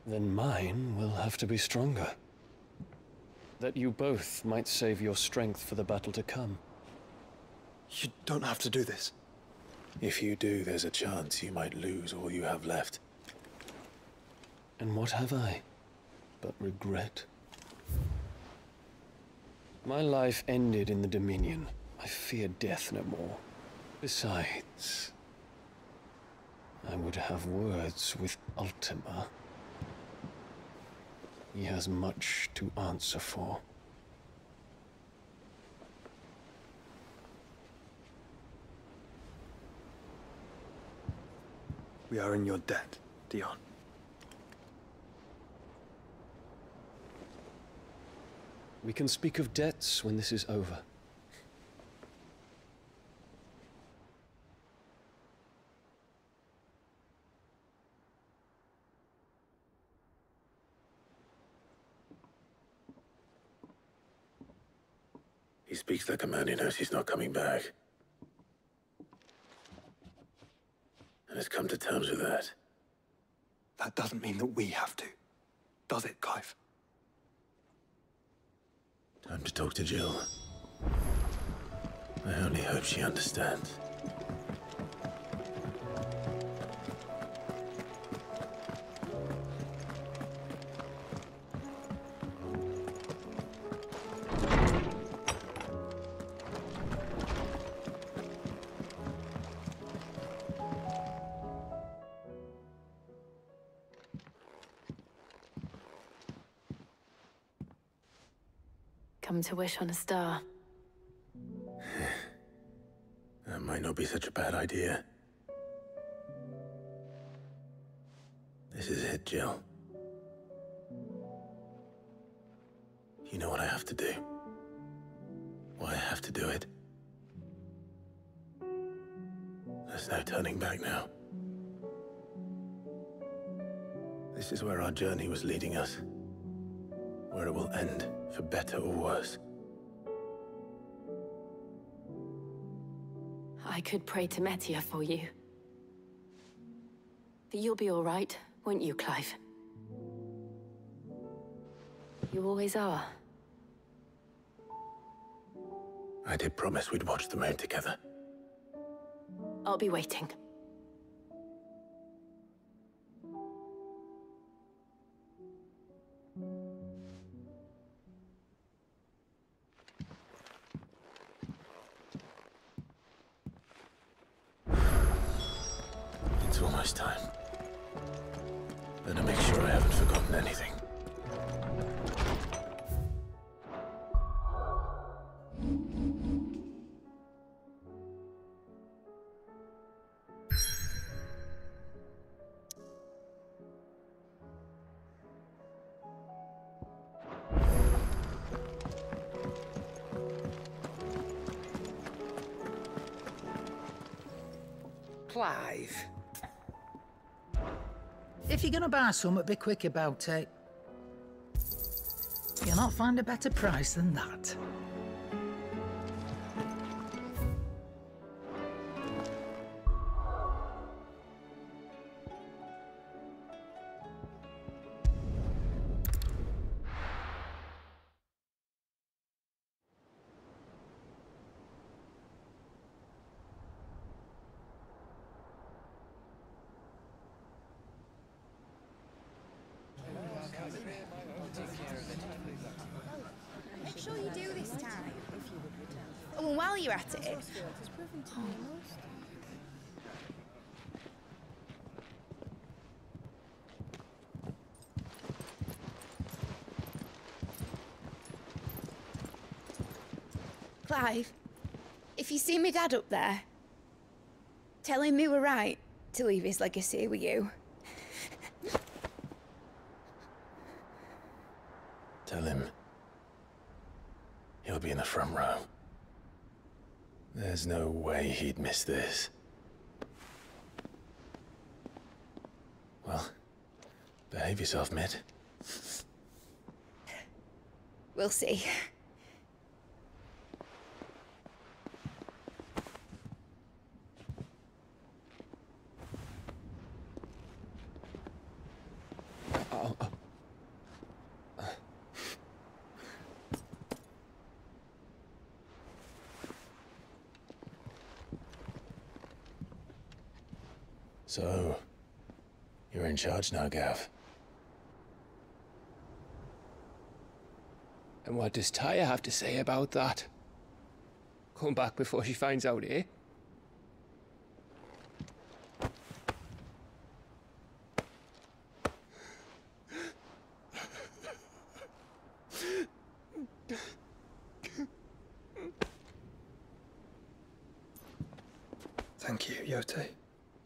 F: Then mine will have to be stronger. That you both might save your strength for the battle to come.
P: You don't have to do this.
B: If you do, there's a chance you might lose all you have left.
F: And what have I but regret? My life ended in the Dominion. I fear death no more. Besides, I would have words with Ultima. He has much to answer for.
P: We are in your debt, Dion.
F: We can speak of debts when this is over.
B: He speaks like a man who knows he's not coming back. And has come to terms with that.
P: That doesn't mean that we have to, does it, Clive?
B: Time to talk to Jill. I only hope she understands.
D: Come to wish on a star.
B: That might not be such a bad idea. This is it, Jill. You know what I have to do. Why I have to do it. There's no turning back now. This is where our journey was leading us. Where it will end, for better or worse.
D: I could pray to Metia for you. But you'll be all right, won't you, Clive? You always are.
B: I did promise we'd watch the moon together.
D: I'll be waiting.
B: It's almost time. Better make sure I haven't forgotten anything.
Q: Clive. If you're gonna buy something, be quick about it. You'll not find a better price than that.
K: Make sure you do this time. Oh, and while you're at it... Clive, if you see me dad up there, tell him we were right to leave his legacy with you.
B: Tell him he'll be in the front row. There's no way he'd miss this. Well, behave yourself, Mitt.
K: We'll see.
B: So, you're in charge now, Gav.
R: And what does Taya have to say about that? Come back before she finds out, eh?
P: Thank you, Yote.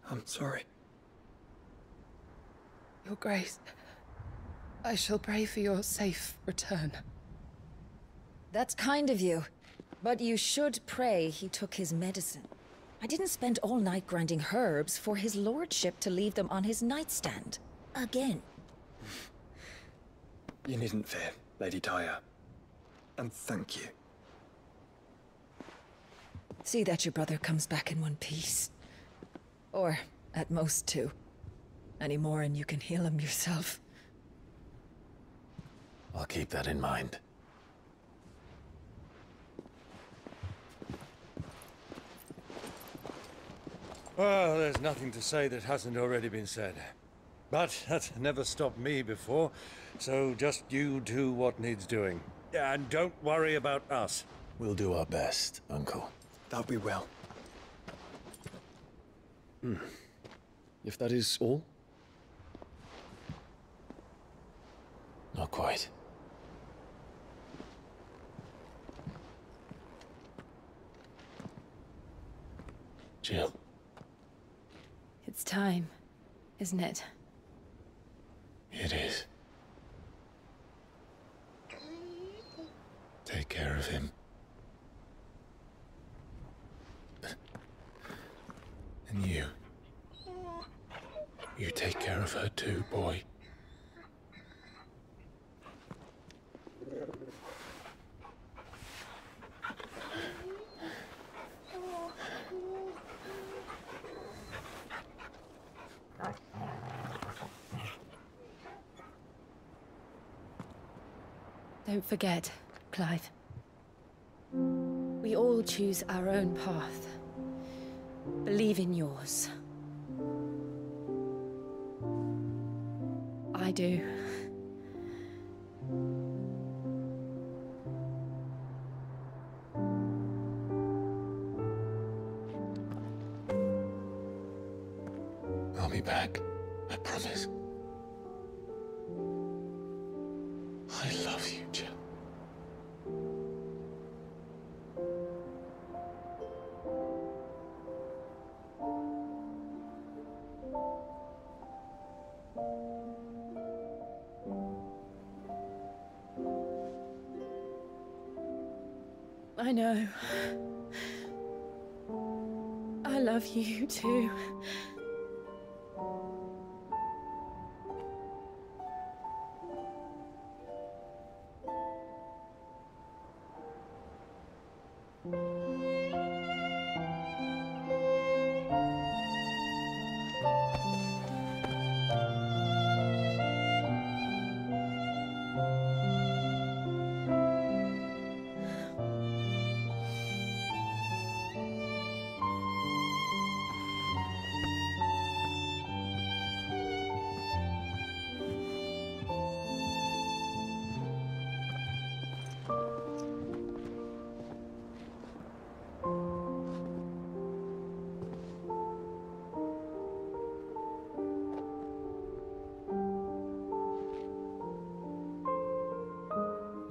P: I'm sorry.
O: Your Grace, I shall pray for your safe return.
N: That's kind of you. But you should pray he took his medicine. I didn't spend all night grinding herbs for his lordship to leave them on his nightstand. Again.
P: You needn't fear, Lady Taya. And thank you.
N: See that your brother comes back in one piece. Or, at most, two. Any more and you can heal him yourself.
B: I'll keep that in mind.
J: Well, there's nothing to say that hasn't already been said. But that's never stopped me before, so just you do what needs doing. And don't worry about us.
B: We'll do our best, Uncle.
P: That we will.
R: If that is all?
B: Not quite. Jill.
D: It's time, isn't it?
B: It is. Take care of him. And you. You take care of her too, boy.
D: Don't forget, Clive. We all choose our own path. Believe in yours. I do.
B: I'll be back. I promise. I love you, Jill.
D: I know. I love you too.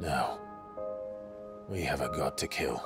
B: Now, we have a god to kill.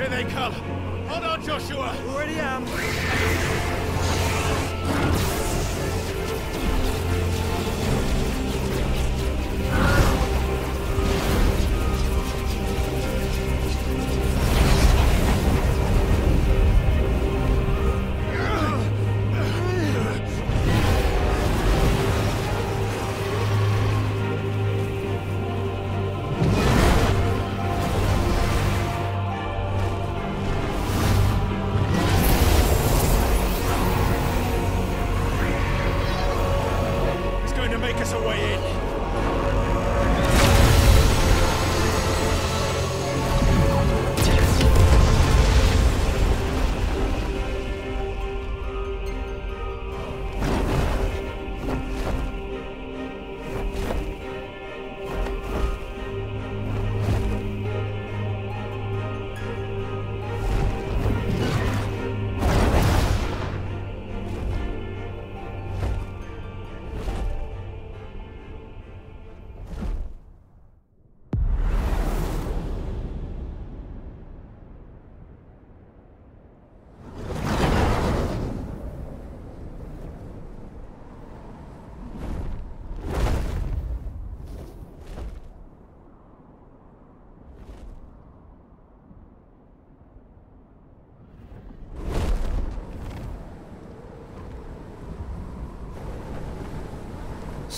S: Here they come! Hold on, Joshua!
A: Already am!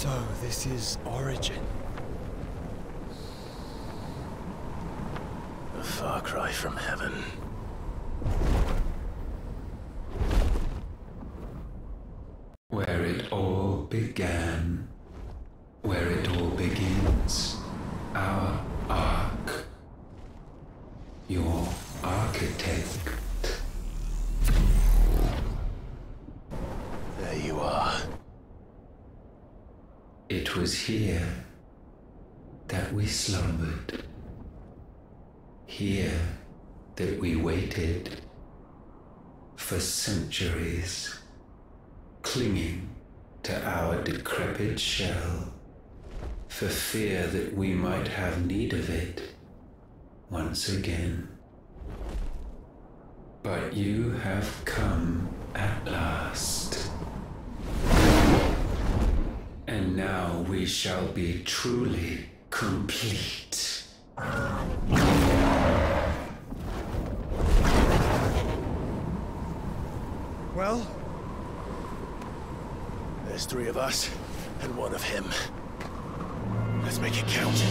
P: So, this is Origin.
B: A far cry from heaven.
G: Where it all began. Where it all begins. Our arc. Your architect.
B: There you are.
G: It was here that we slumbered. Here that we waited for centuries, clinging to our decrepit shell, for fear that we might have need of it once again. But you have come at last. And now we shall be truly complete.
B: Well? There's 3 of us, and 1 of him. Let's make it count.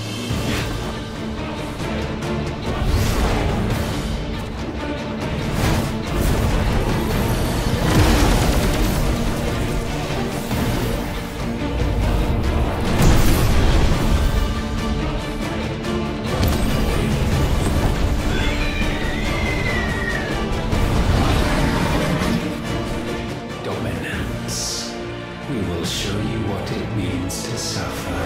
G: We will show you what it means to suffer.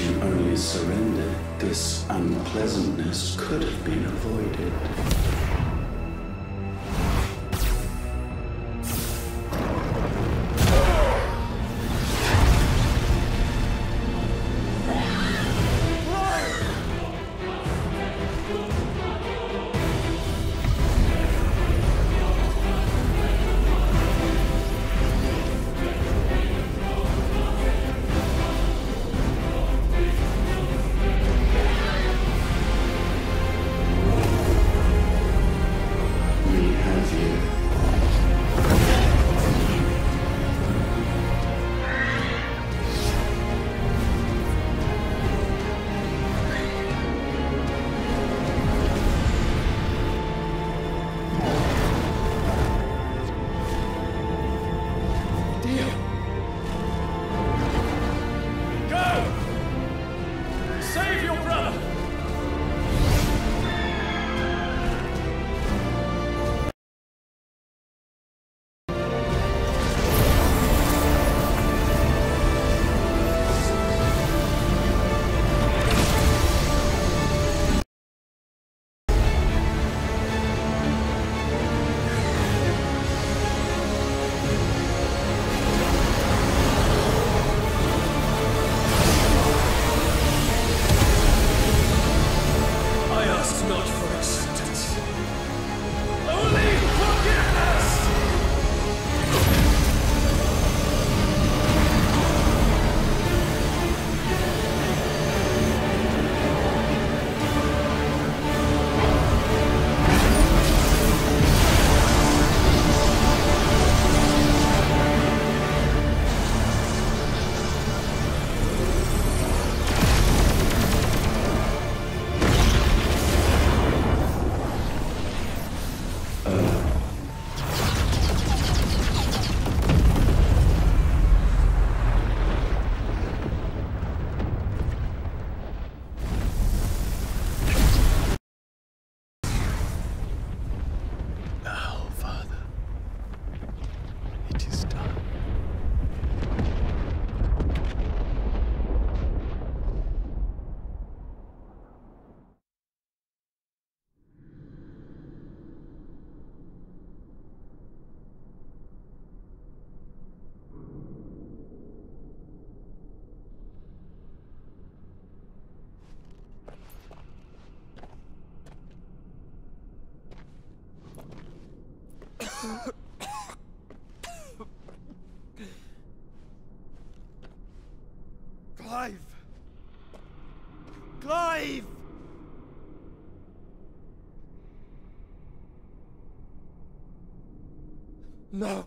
G: you only surrendered, this unpleasantness could have been avoided.
A: Clive! Clive! No.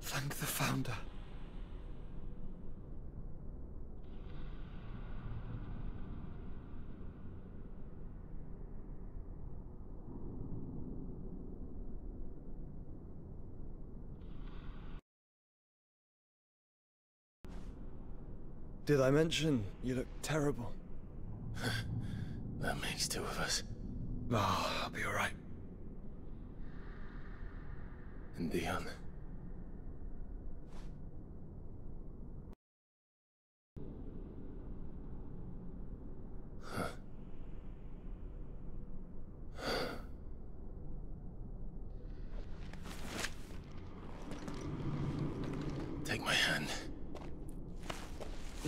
A: Thank the Founder.
P: Did I mention you look terrible?
B: That makes two of us.
P: Oh, I'll be alright.
B: And Dion. Take my hand.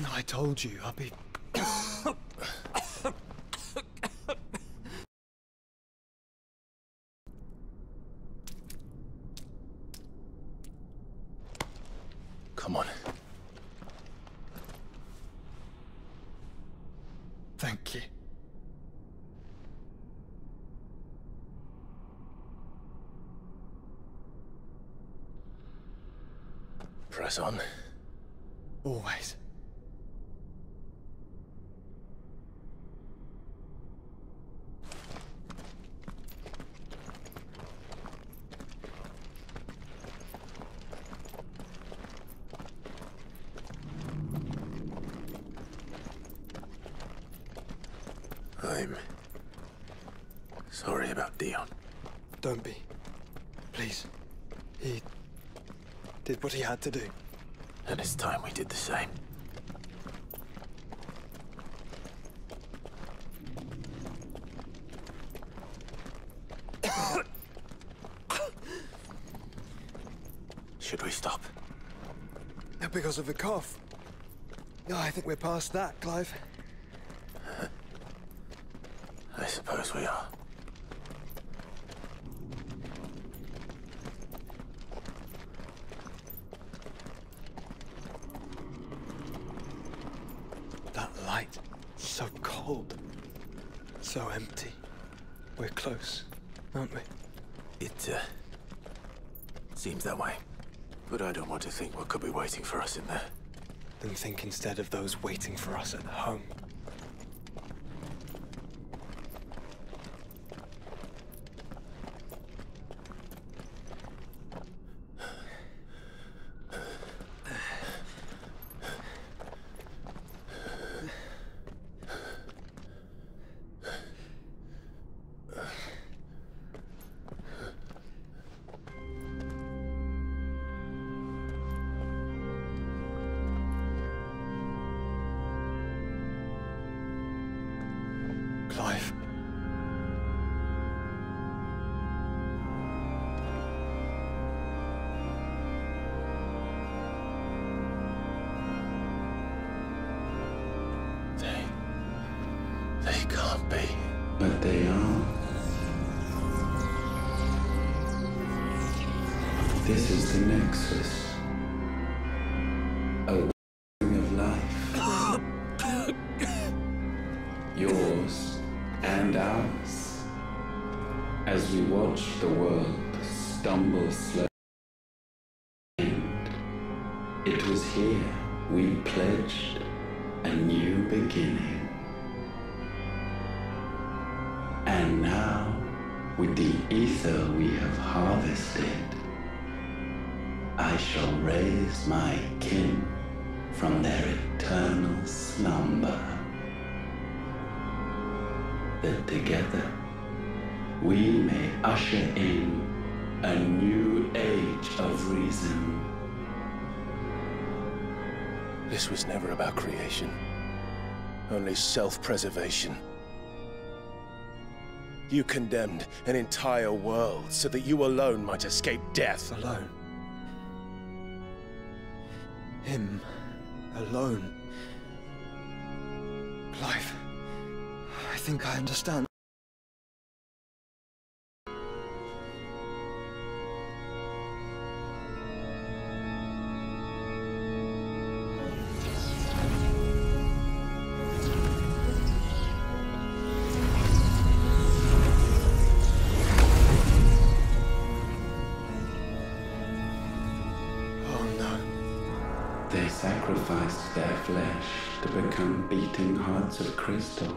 P: I told you, I'll be...
B: Come on.
P: Thank you.
B: Press on.
A: Always.
B: I'm sorry about Dion.
A: Don't be. Please. He did what he had to do.
B: And it's time we did the same. Should we stop?
A: Because of the cough. No, I think we're past that, Clive.
B: I suppose we are.
A: That light, so cold, so empty. We're close, aren't we?
B: It seems that way. But I don't want to think what could be waiting for us in there.
A: Then think instead of those waiting for us at home. Clive.
B: They can't be.
G: But they are. This is the Nexus. A wing of life. Yours and ours. As we watch the world stumble slowly. And it was here we pledged a new beginning. And now, with the ether we have harvested, I shall raise my kin from their eternal slumber. That together we may usher in a new age of reason.
B: This was never about creation, only self-preservation. You condemned an entire world so that you alone might escape death.
A: Alone. Him. Alone. Clive. I think I understand.
G: They sacrificed their flesh to become beating hearts of crystal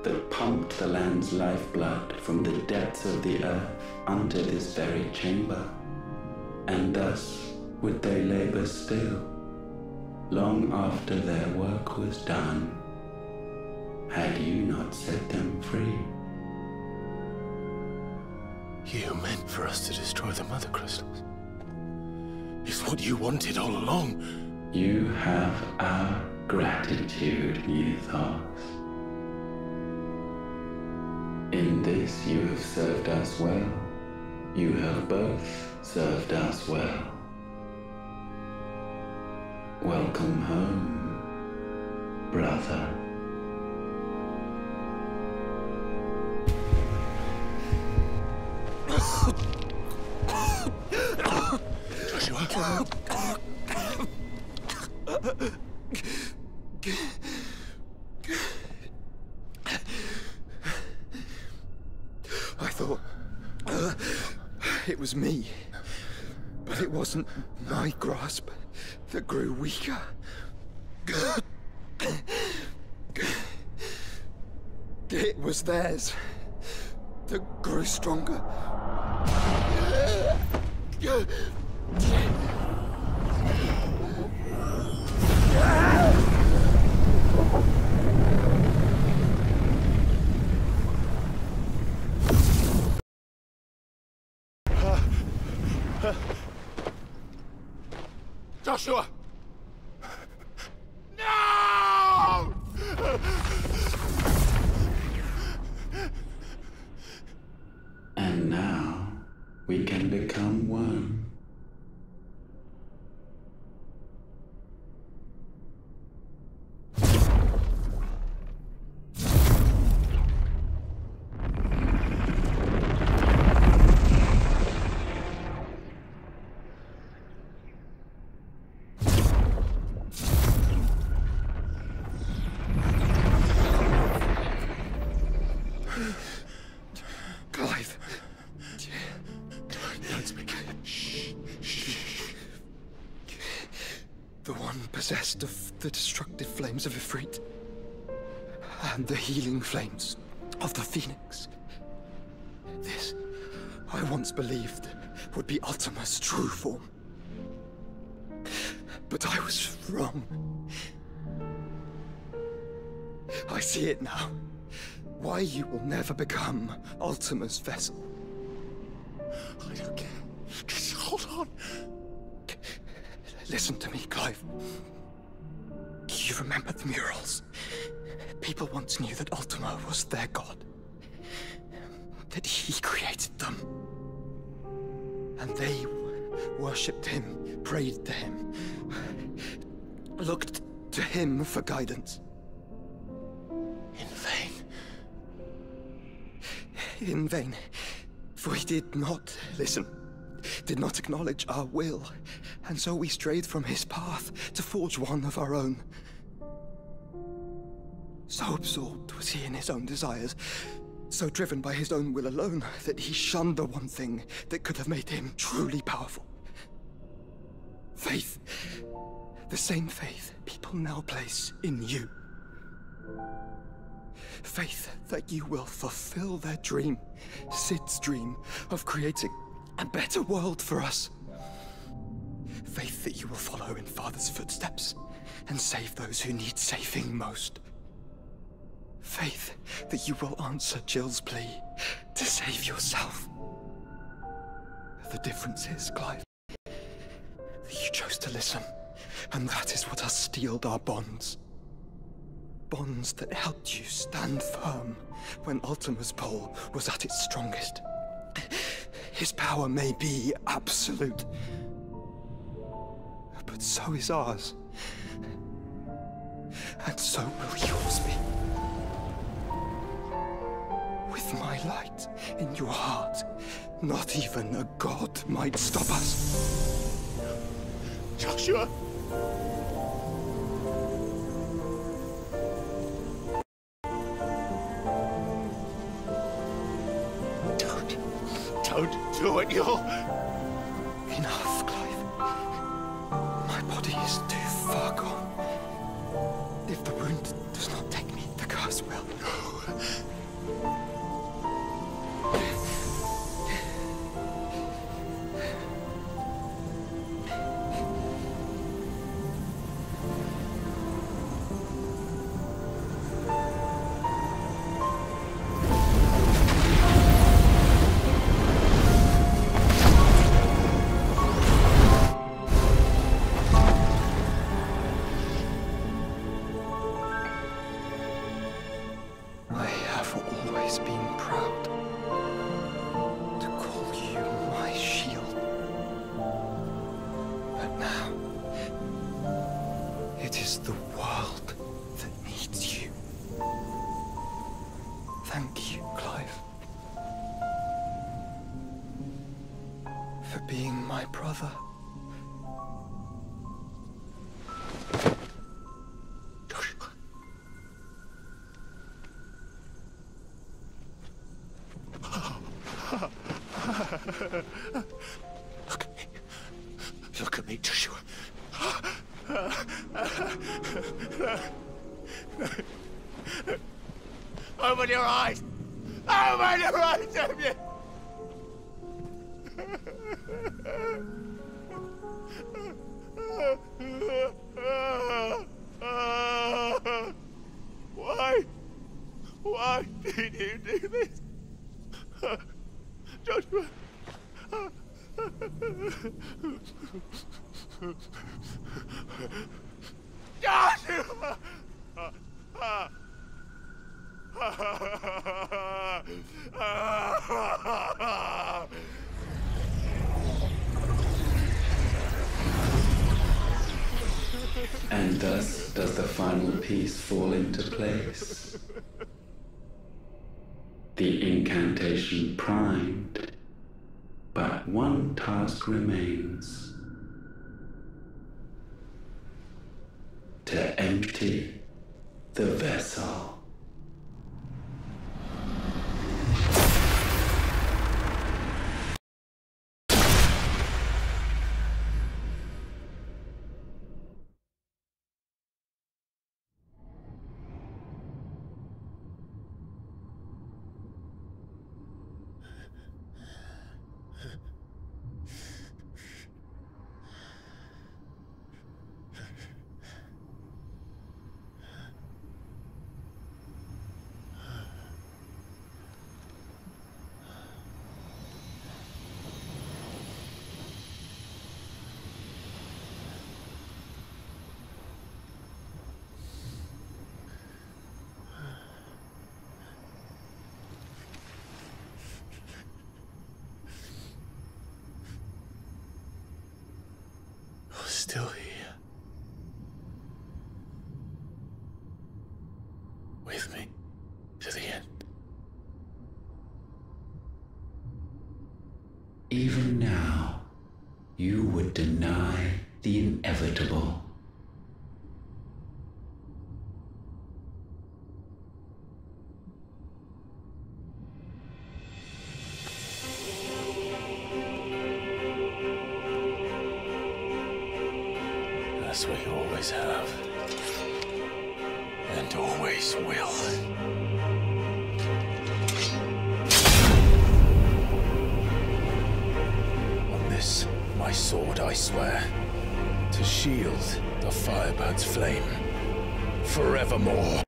G: that pumped the land's lifeblood from the depths of the earth unto this very chamber. And thus would they labor still, long after their work was done, had you not set them free.
B: You meant for us to destroy the mother crystals. It's what you wanted all along.
G: You have our gratitude, Mythos. In this you have served us well. You have both served us well. Welcome home, brother.
B: Joshua?
A: I thought it was me, but it wasn't my grasp.
P: that grew weaker. It was theirs that grew stronger.
S: Joshua! No!
G: And now we can become one.
P: Possessed of the destructive flames of Ifrit and the healing flames of the Phoenix. This, I once believed, would be Ultima's true form. But I was wrong. I see it now. Why you will never become Ultima's vessel.
S: I don't care. Just hold on.
P: Listen to me, Clive. You remember the murals? People once knew that Ultima was their god. That he created them. And they worshipped him, prayed to him, looked to him for guidance.
S: In vain.
P: In vain. For he did not listen, did not acknowledge our will. And so we strayed from his path to forge one of our own. So absorbed was he in his own desires, so driven by his own will alone, that he shunned the one thing that could have made him truly powerful. Faith. The same faith people now place in you. Faith that you will fulfill their dream, Sid's dream, of creating a better world for us. Faith that you will follow in Father's footsteps and save those who need saving most. Faith that you will answer Jill's plea to save yourself. The difference is, Clive, that you chose to listen, and that is what has steeled our bonds. Bonds that helped you stand firm when Ultima's pull was at its strongest. His power may be absolute, but so is ours. And so will yours be. With my light in your heart, not even a god might stop us.
S: Joshua! Don't do it, you'll...
P: Enough, Clive. My body is too far gone. If the wound does not take me, the curse will.
S: Look at me, Joshua. Open your eyes! Open your eyes, Damien! Why? Why did you do this? Joshua! Joshua!
G: And thus does the final piece fall into place. The incantation primed, but one task remains. To empty the vessel.
B: Still here. With me to the end.
G: Even now, you would deny the inevitable.
B: As we always have, and always will. On this, my sword, I swear, to shield the Firebird's flame forevermore.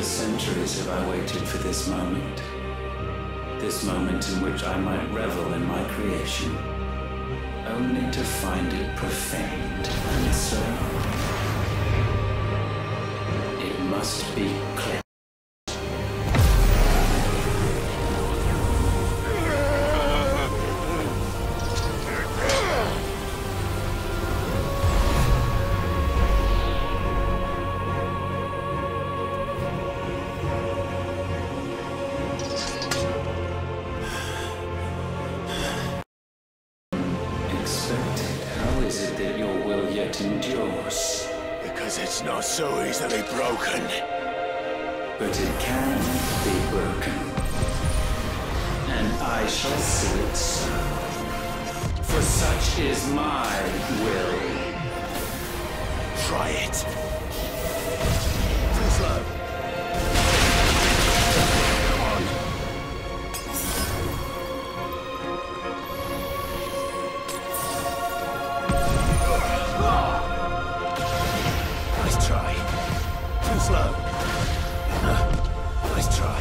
G: Centuries have I waited for this moment. This moment in which I might revel in my creation, only to find it profaned and so it must be cleansed.
B: Because it's not so easily broken.
G: but it can be broken. And I shall see it so. For such is my will.
C: Try it. Too slow.
B: Nice try. Too slow. Nice try.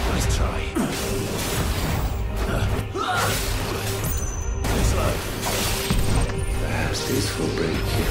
B: Nice try. Too slow.
G: Perhaps this will break you.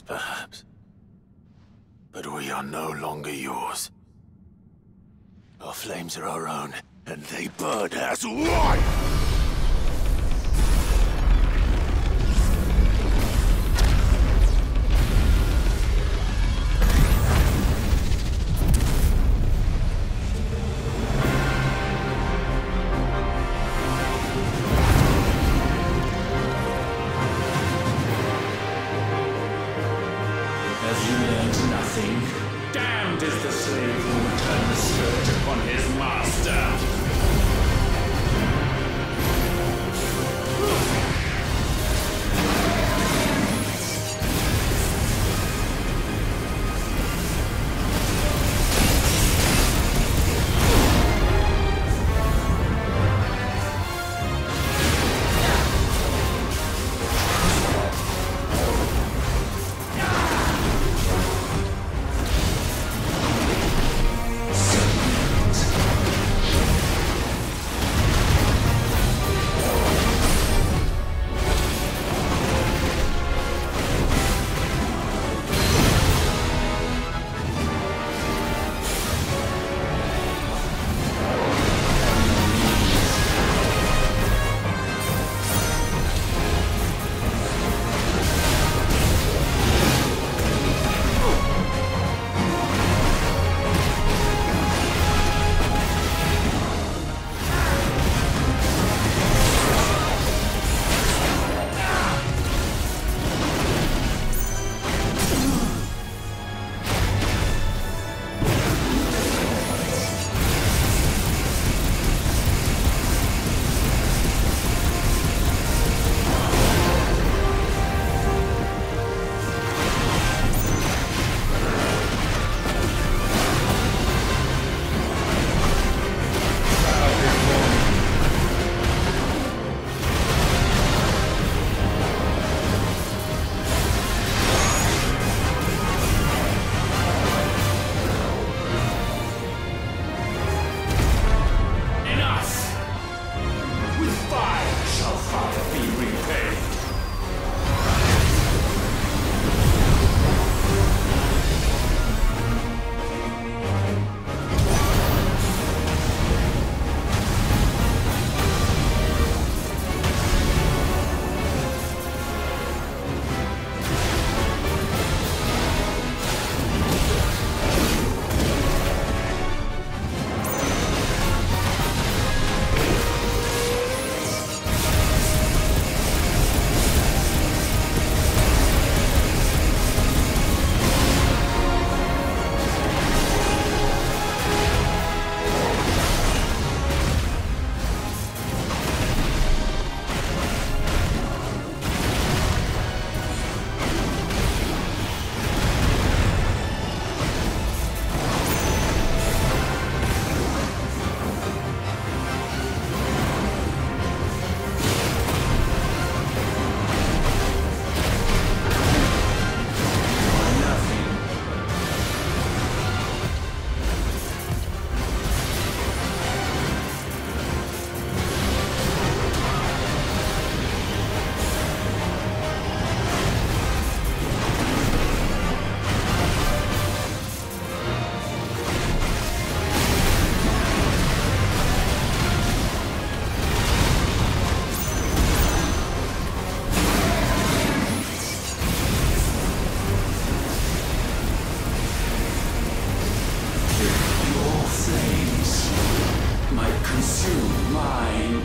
B: Perhaps. But we are no longer yours. Our flames are our own, and they burn as one!
G: to mine.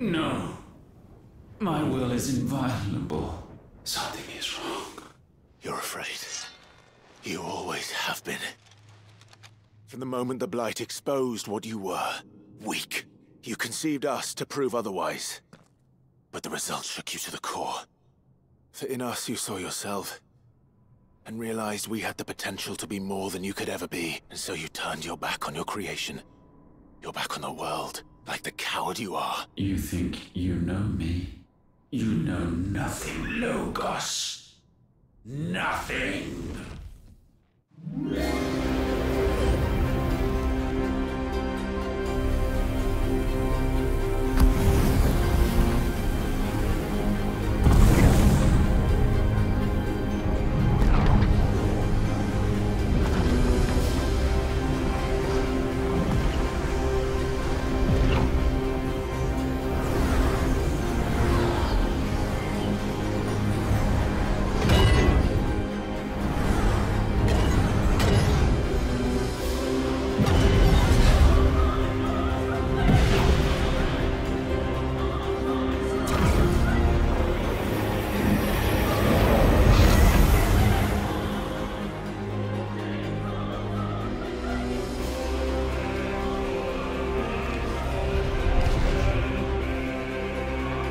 T: No. My will is inviolable. Something is wrong.
B: You're afraid. You always have been. From the moment the Blight exposed what you were, weak, you conceived us to prove otherwise. But the result shook you to the core. For in us you saw yourself, and realized we had the potential to be more than you could ever be. And so you turned your back on your creation. Your back on the world, like the coward you are.
T: You think you know me? You know nothing, Logos. Nothing.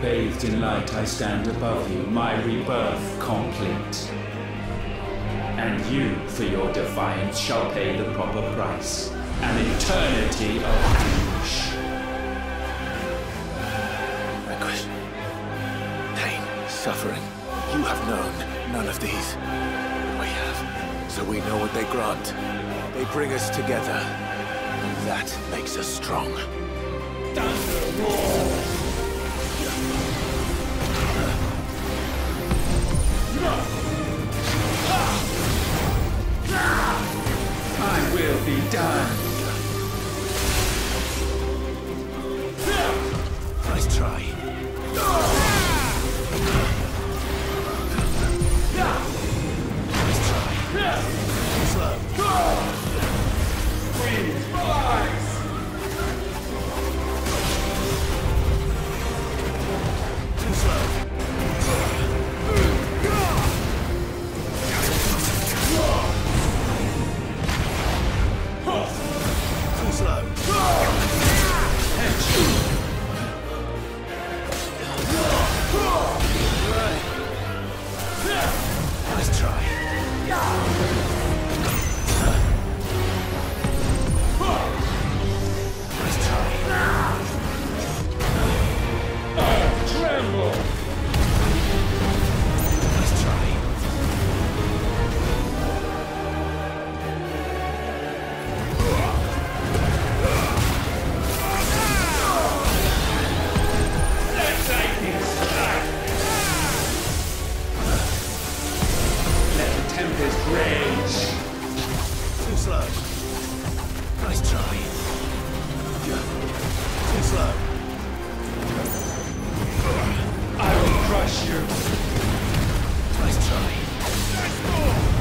T: Bathed in light, I stand above you, my rebirth complete. And you, for your defiance, shall pay the proper price. An eternity of anguish.
B: Anguish. Pain. Suffering. You have known none of these. We have. So we know what they grant. They bring us together. And that makes us strong.
T: Thunder roar! I will be done.
B: Nice try. Nice try. Slow. Please, relax.
T: crush you.
S: Nice try. Nice ball!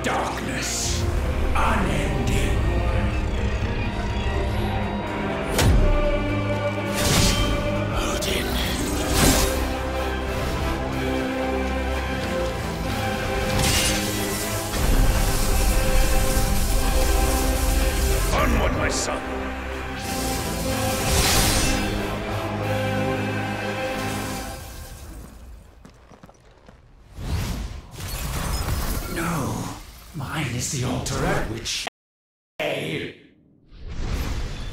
T: darkness, unending. Odin.
J: Onward, my son.
T: No, mine is the altar at which I...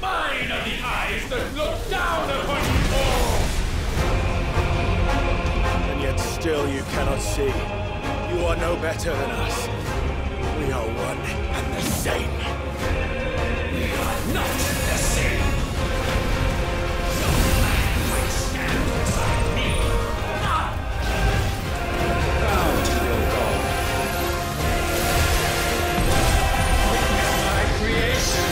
T: Mine are the eyes that look down upon you all!
A: And yet still you cannot see. You are no better than us. We are one and the same.
T: We are not the same. No man might stand beside me. None. Bow to your God. Witness my creation.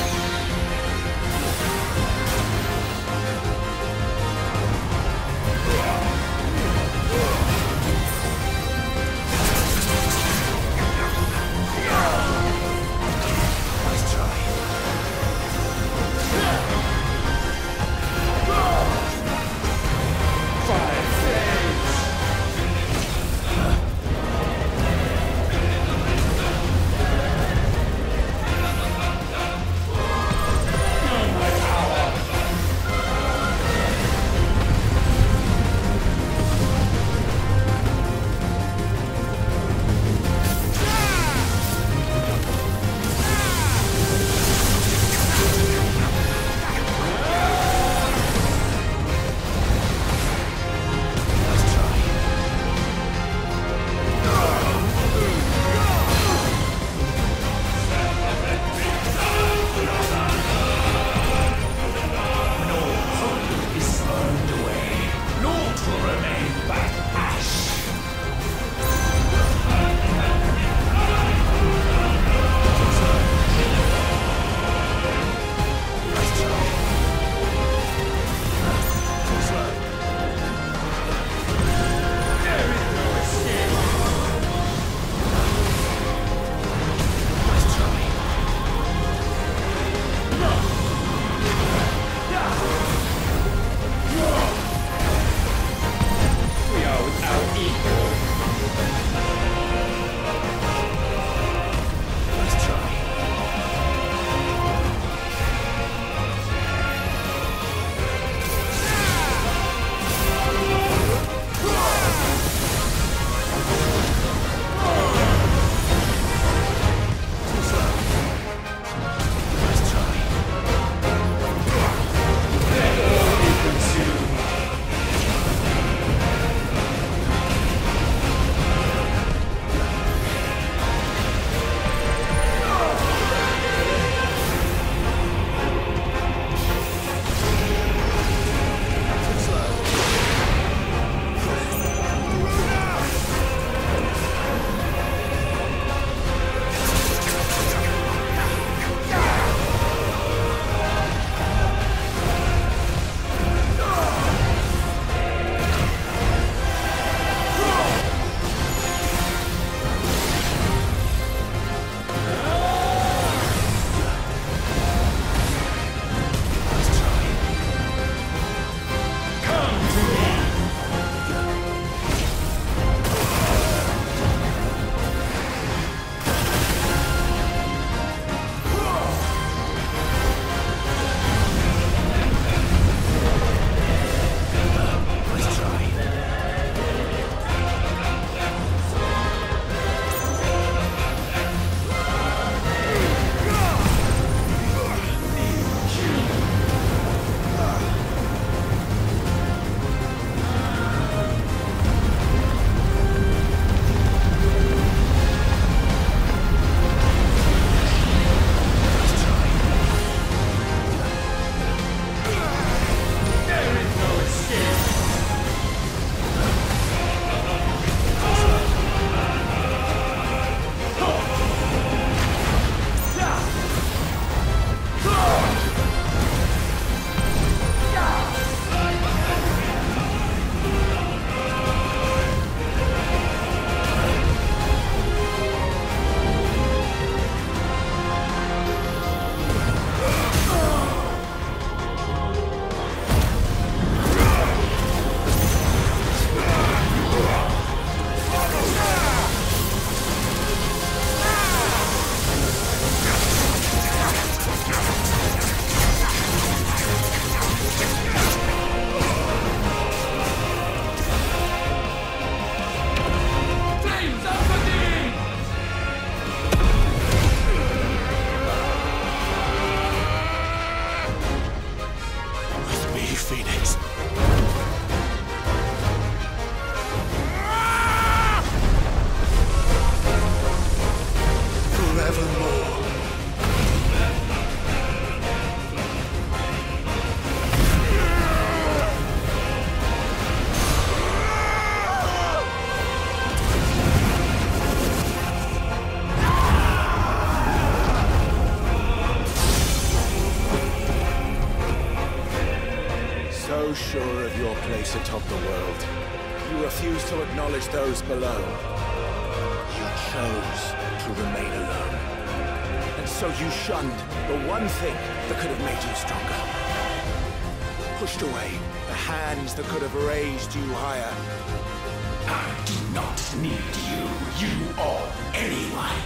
B: so sure of your place atop the world, you refuse to acknowledge those below. You chose to remain alone. And so you shunned the one thing that could have made you stronger. Pushed away the hands that could have raised you higher.
T: I do not need you, you or anyone.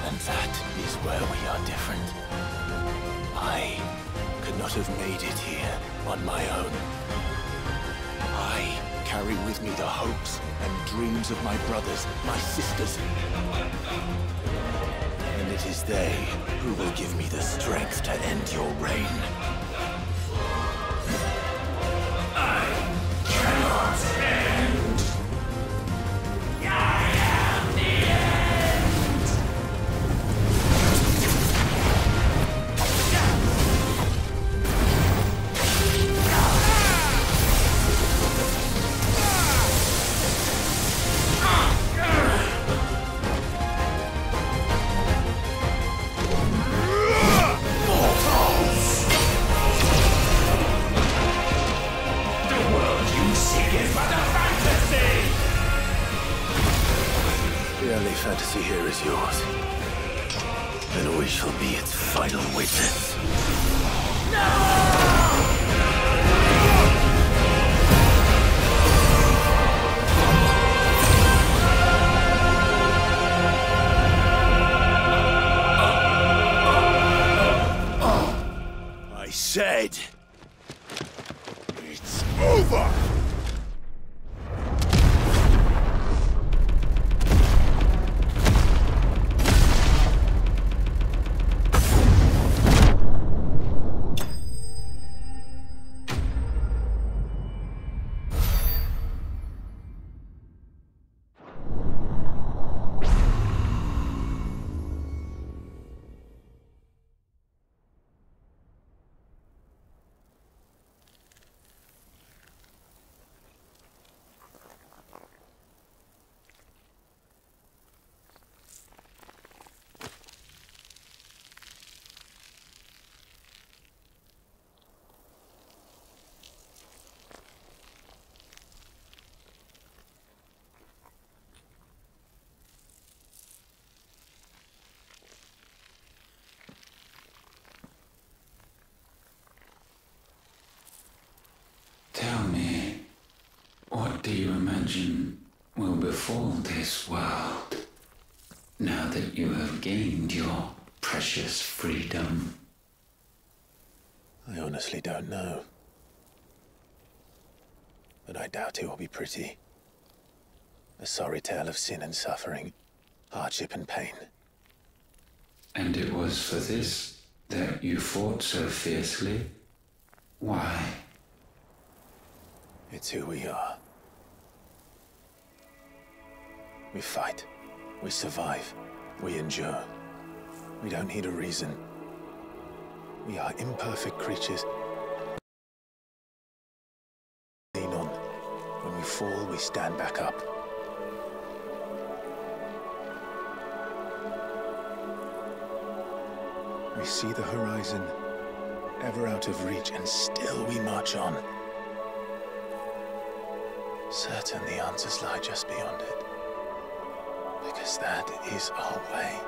B: And that is where we are different. I could not have made it here on my own. I carry with me the hopes and dreams of my brothers, my sisters. And it is they who will give me the strength to end your reign.
T: I cannot end. I am the end.
B: The only fantasy here is yours. And we shall be its final witness. I said, it's over!
G: Tell me, what do you imagine will befall this world now that you have gained your precious freedom?
B: I honestly don't know. But I doubt it will be pretty. A sorry tale of sin and suffering, hardship and pain.
G: And it was for this that you fought so fiercely? Why?
B: It's who we are. We fight. We survive. We endure. We don't need a reason. We are imperfect creatures. Lean on. When we fall, we stand back up. We see the horizon, ever out of reach, and still we march on. Certain the answers lie just beyond it. Because that is our way.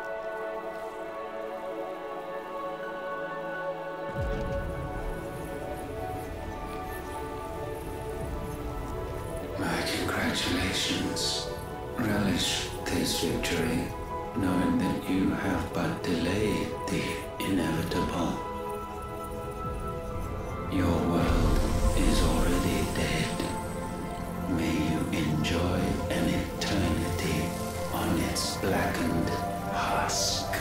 G: My congratulations. Relish this victory, knowing that you have but delayed the inevitable. Your world is already dead. May you enjoy an eternity on its blackened husk.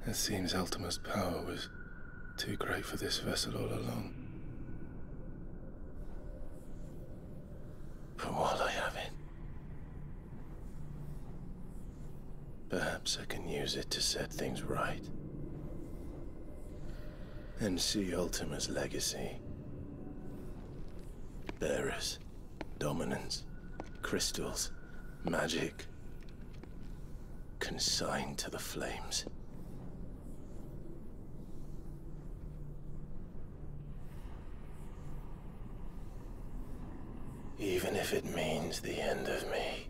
B: It seems Ultima's power was too great for this vessel all along. But while I have it, perhaps I can use it to set things right. And see Ultima's legacy. Bearers, dominance, crystals, magic, consigned to the flames. Even if it means the end of me.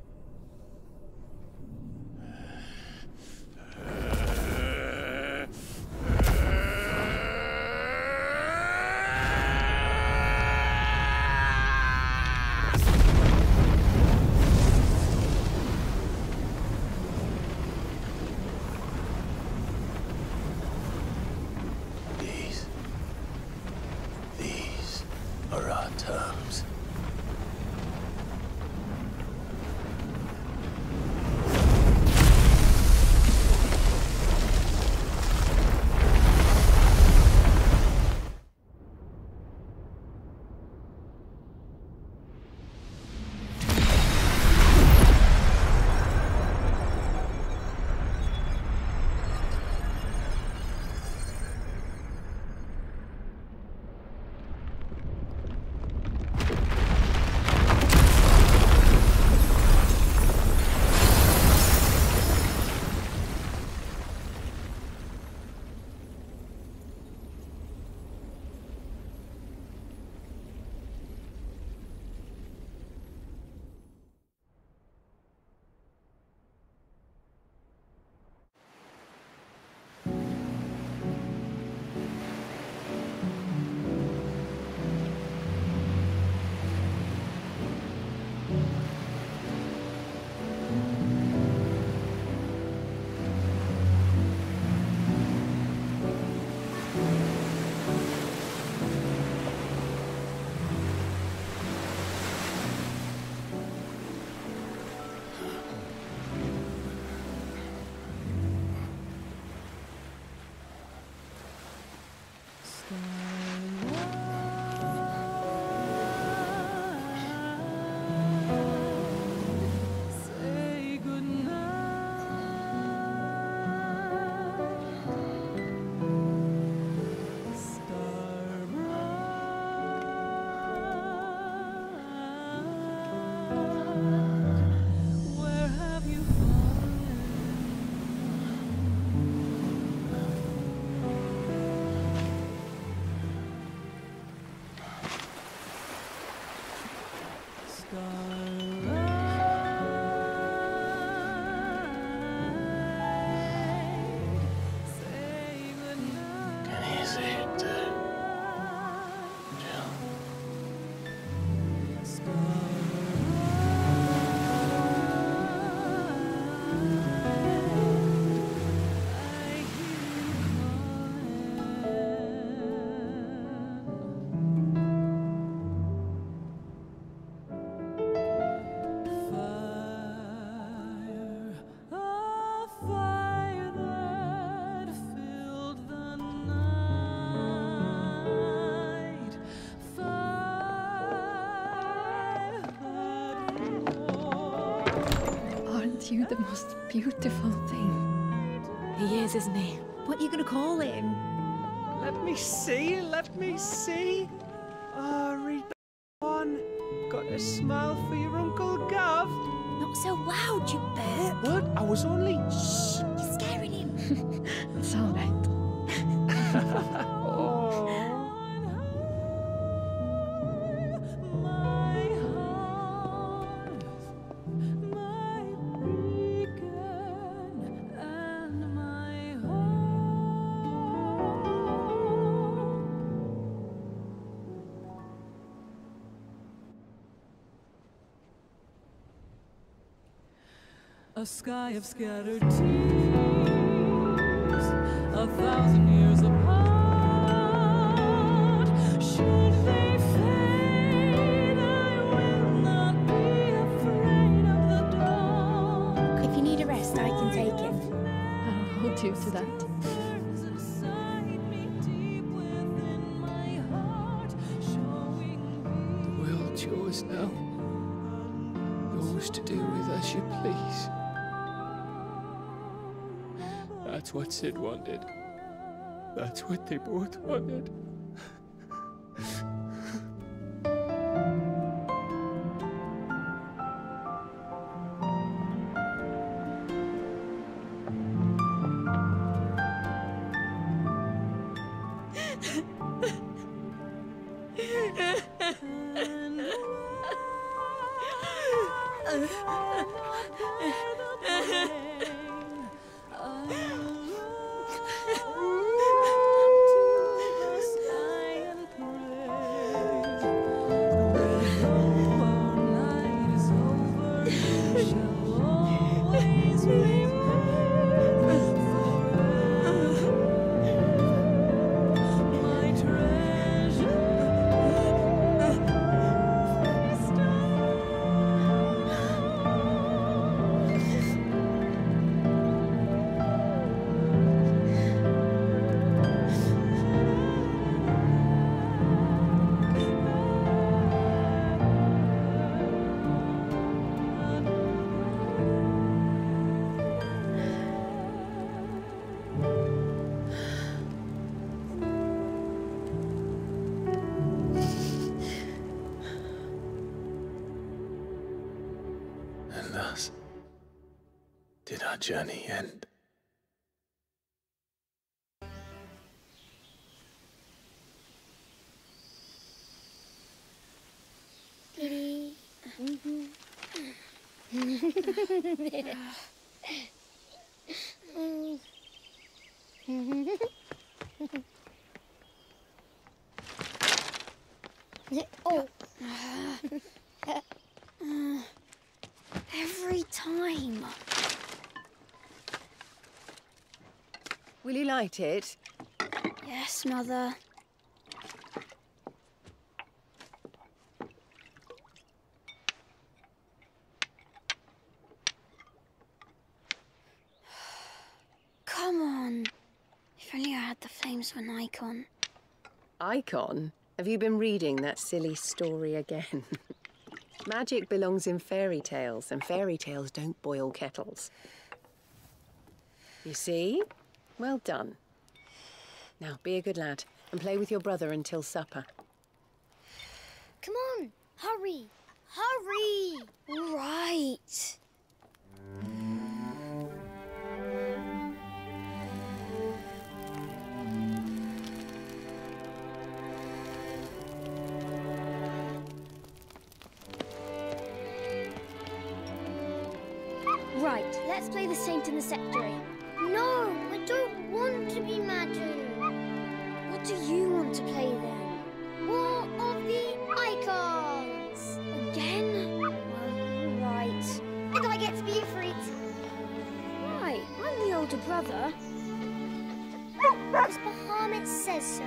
B: These are our terms.
D: you the most beautiful thing. He is, isn't he?
I: What are you gonna call him?
F: Let me see, let me see. Oh, read on. Got a smile for your Uncle Gav.
I: Not so loud, you burp.
F: What? I was only... Shh.
I: You're scaring him.
D: It's all right.
U: A sky of scattered tears, 1,000 years apart. Should they fade, I will not be afraid of the dark.
K: If you need a rest, I can take it.
D: I'll hold you to that.
R: The world's yours now. Yours to do with as you please. That's what Sid wanted. That's what they both wanted.
B: And thus did our journey end.
K: Diddy. Oh. Every time.
V: Will you light it?
K: Yes, Mother. Come on. If only I had the flames of an icon.
V: Icon? Have you been reading that silly story again? Magic belongs in fairy tales, and fairy tales don't boil kettles. You see? Well done. Now, be a good lad, and play with your brother until supper.
K: Come on, hurry! Hurry! All right. Right, let's play the Saint in the Secretary. No, I don't want to be Madu. What do you want to play then? War of the Icons! Again? Well, right. And I get to be a freak. Right, I'm the older brother. Because Bahamut says so.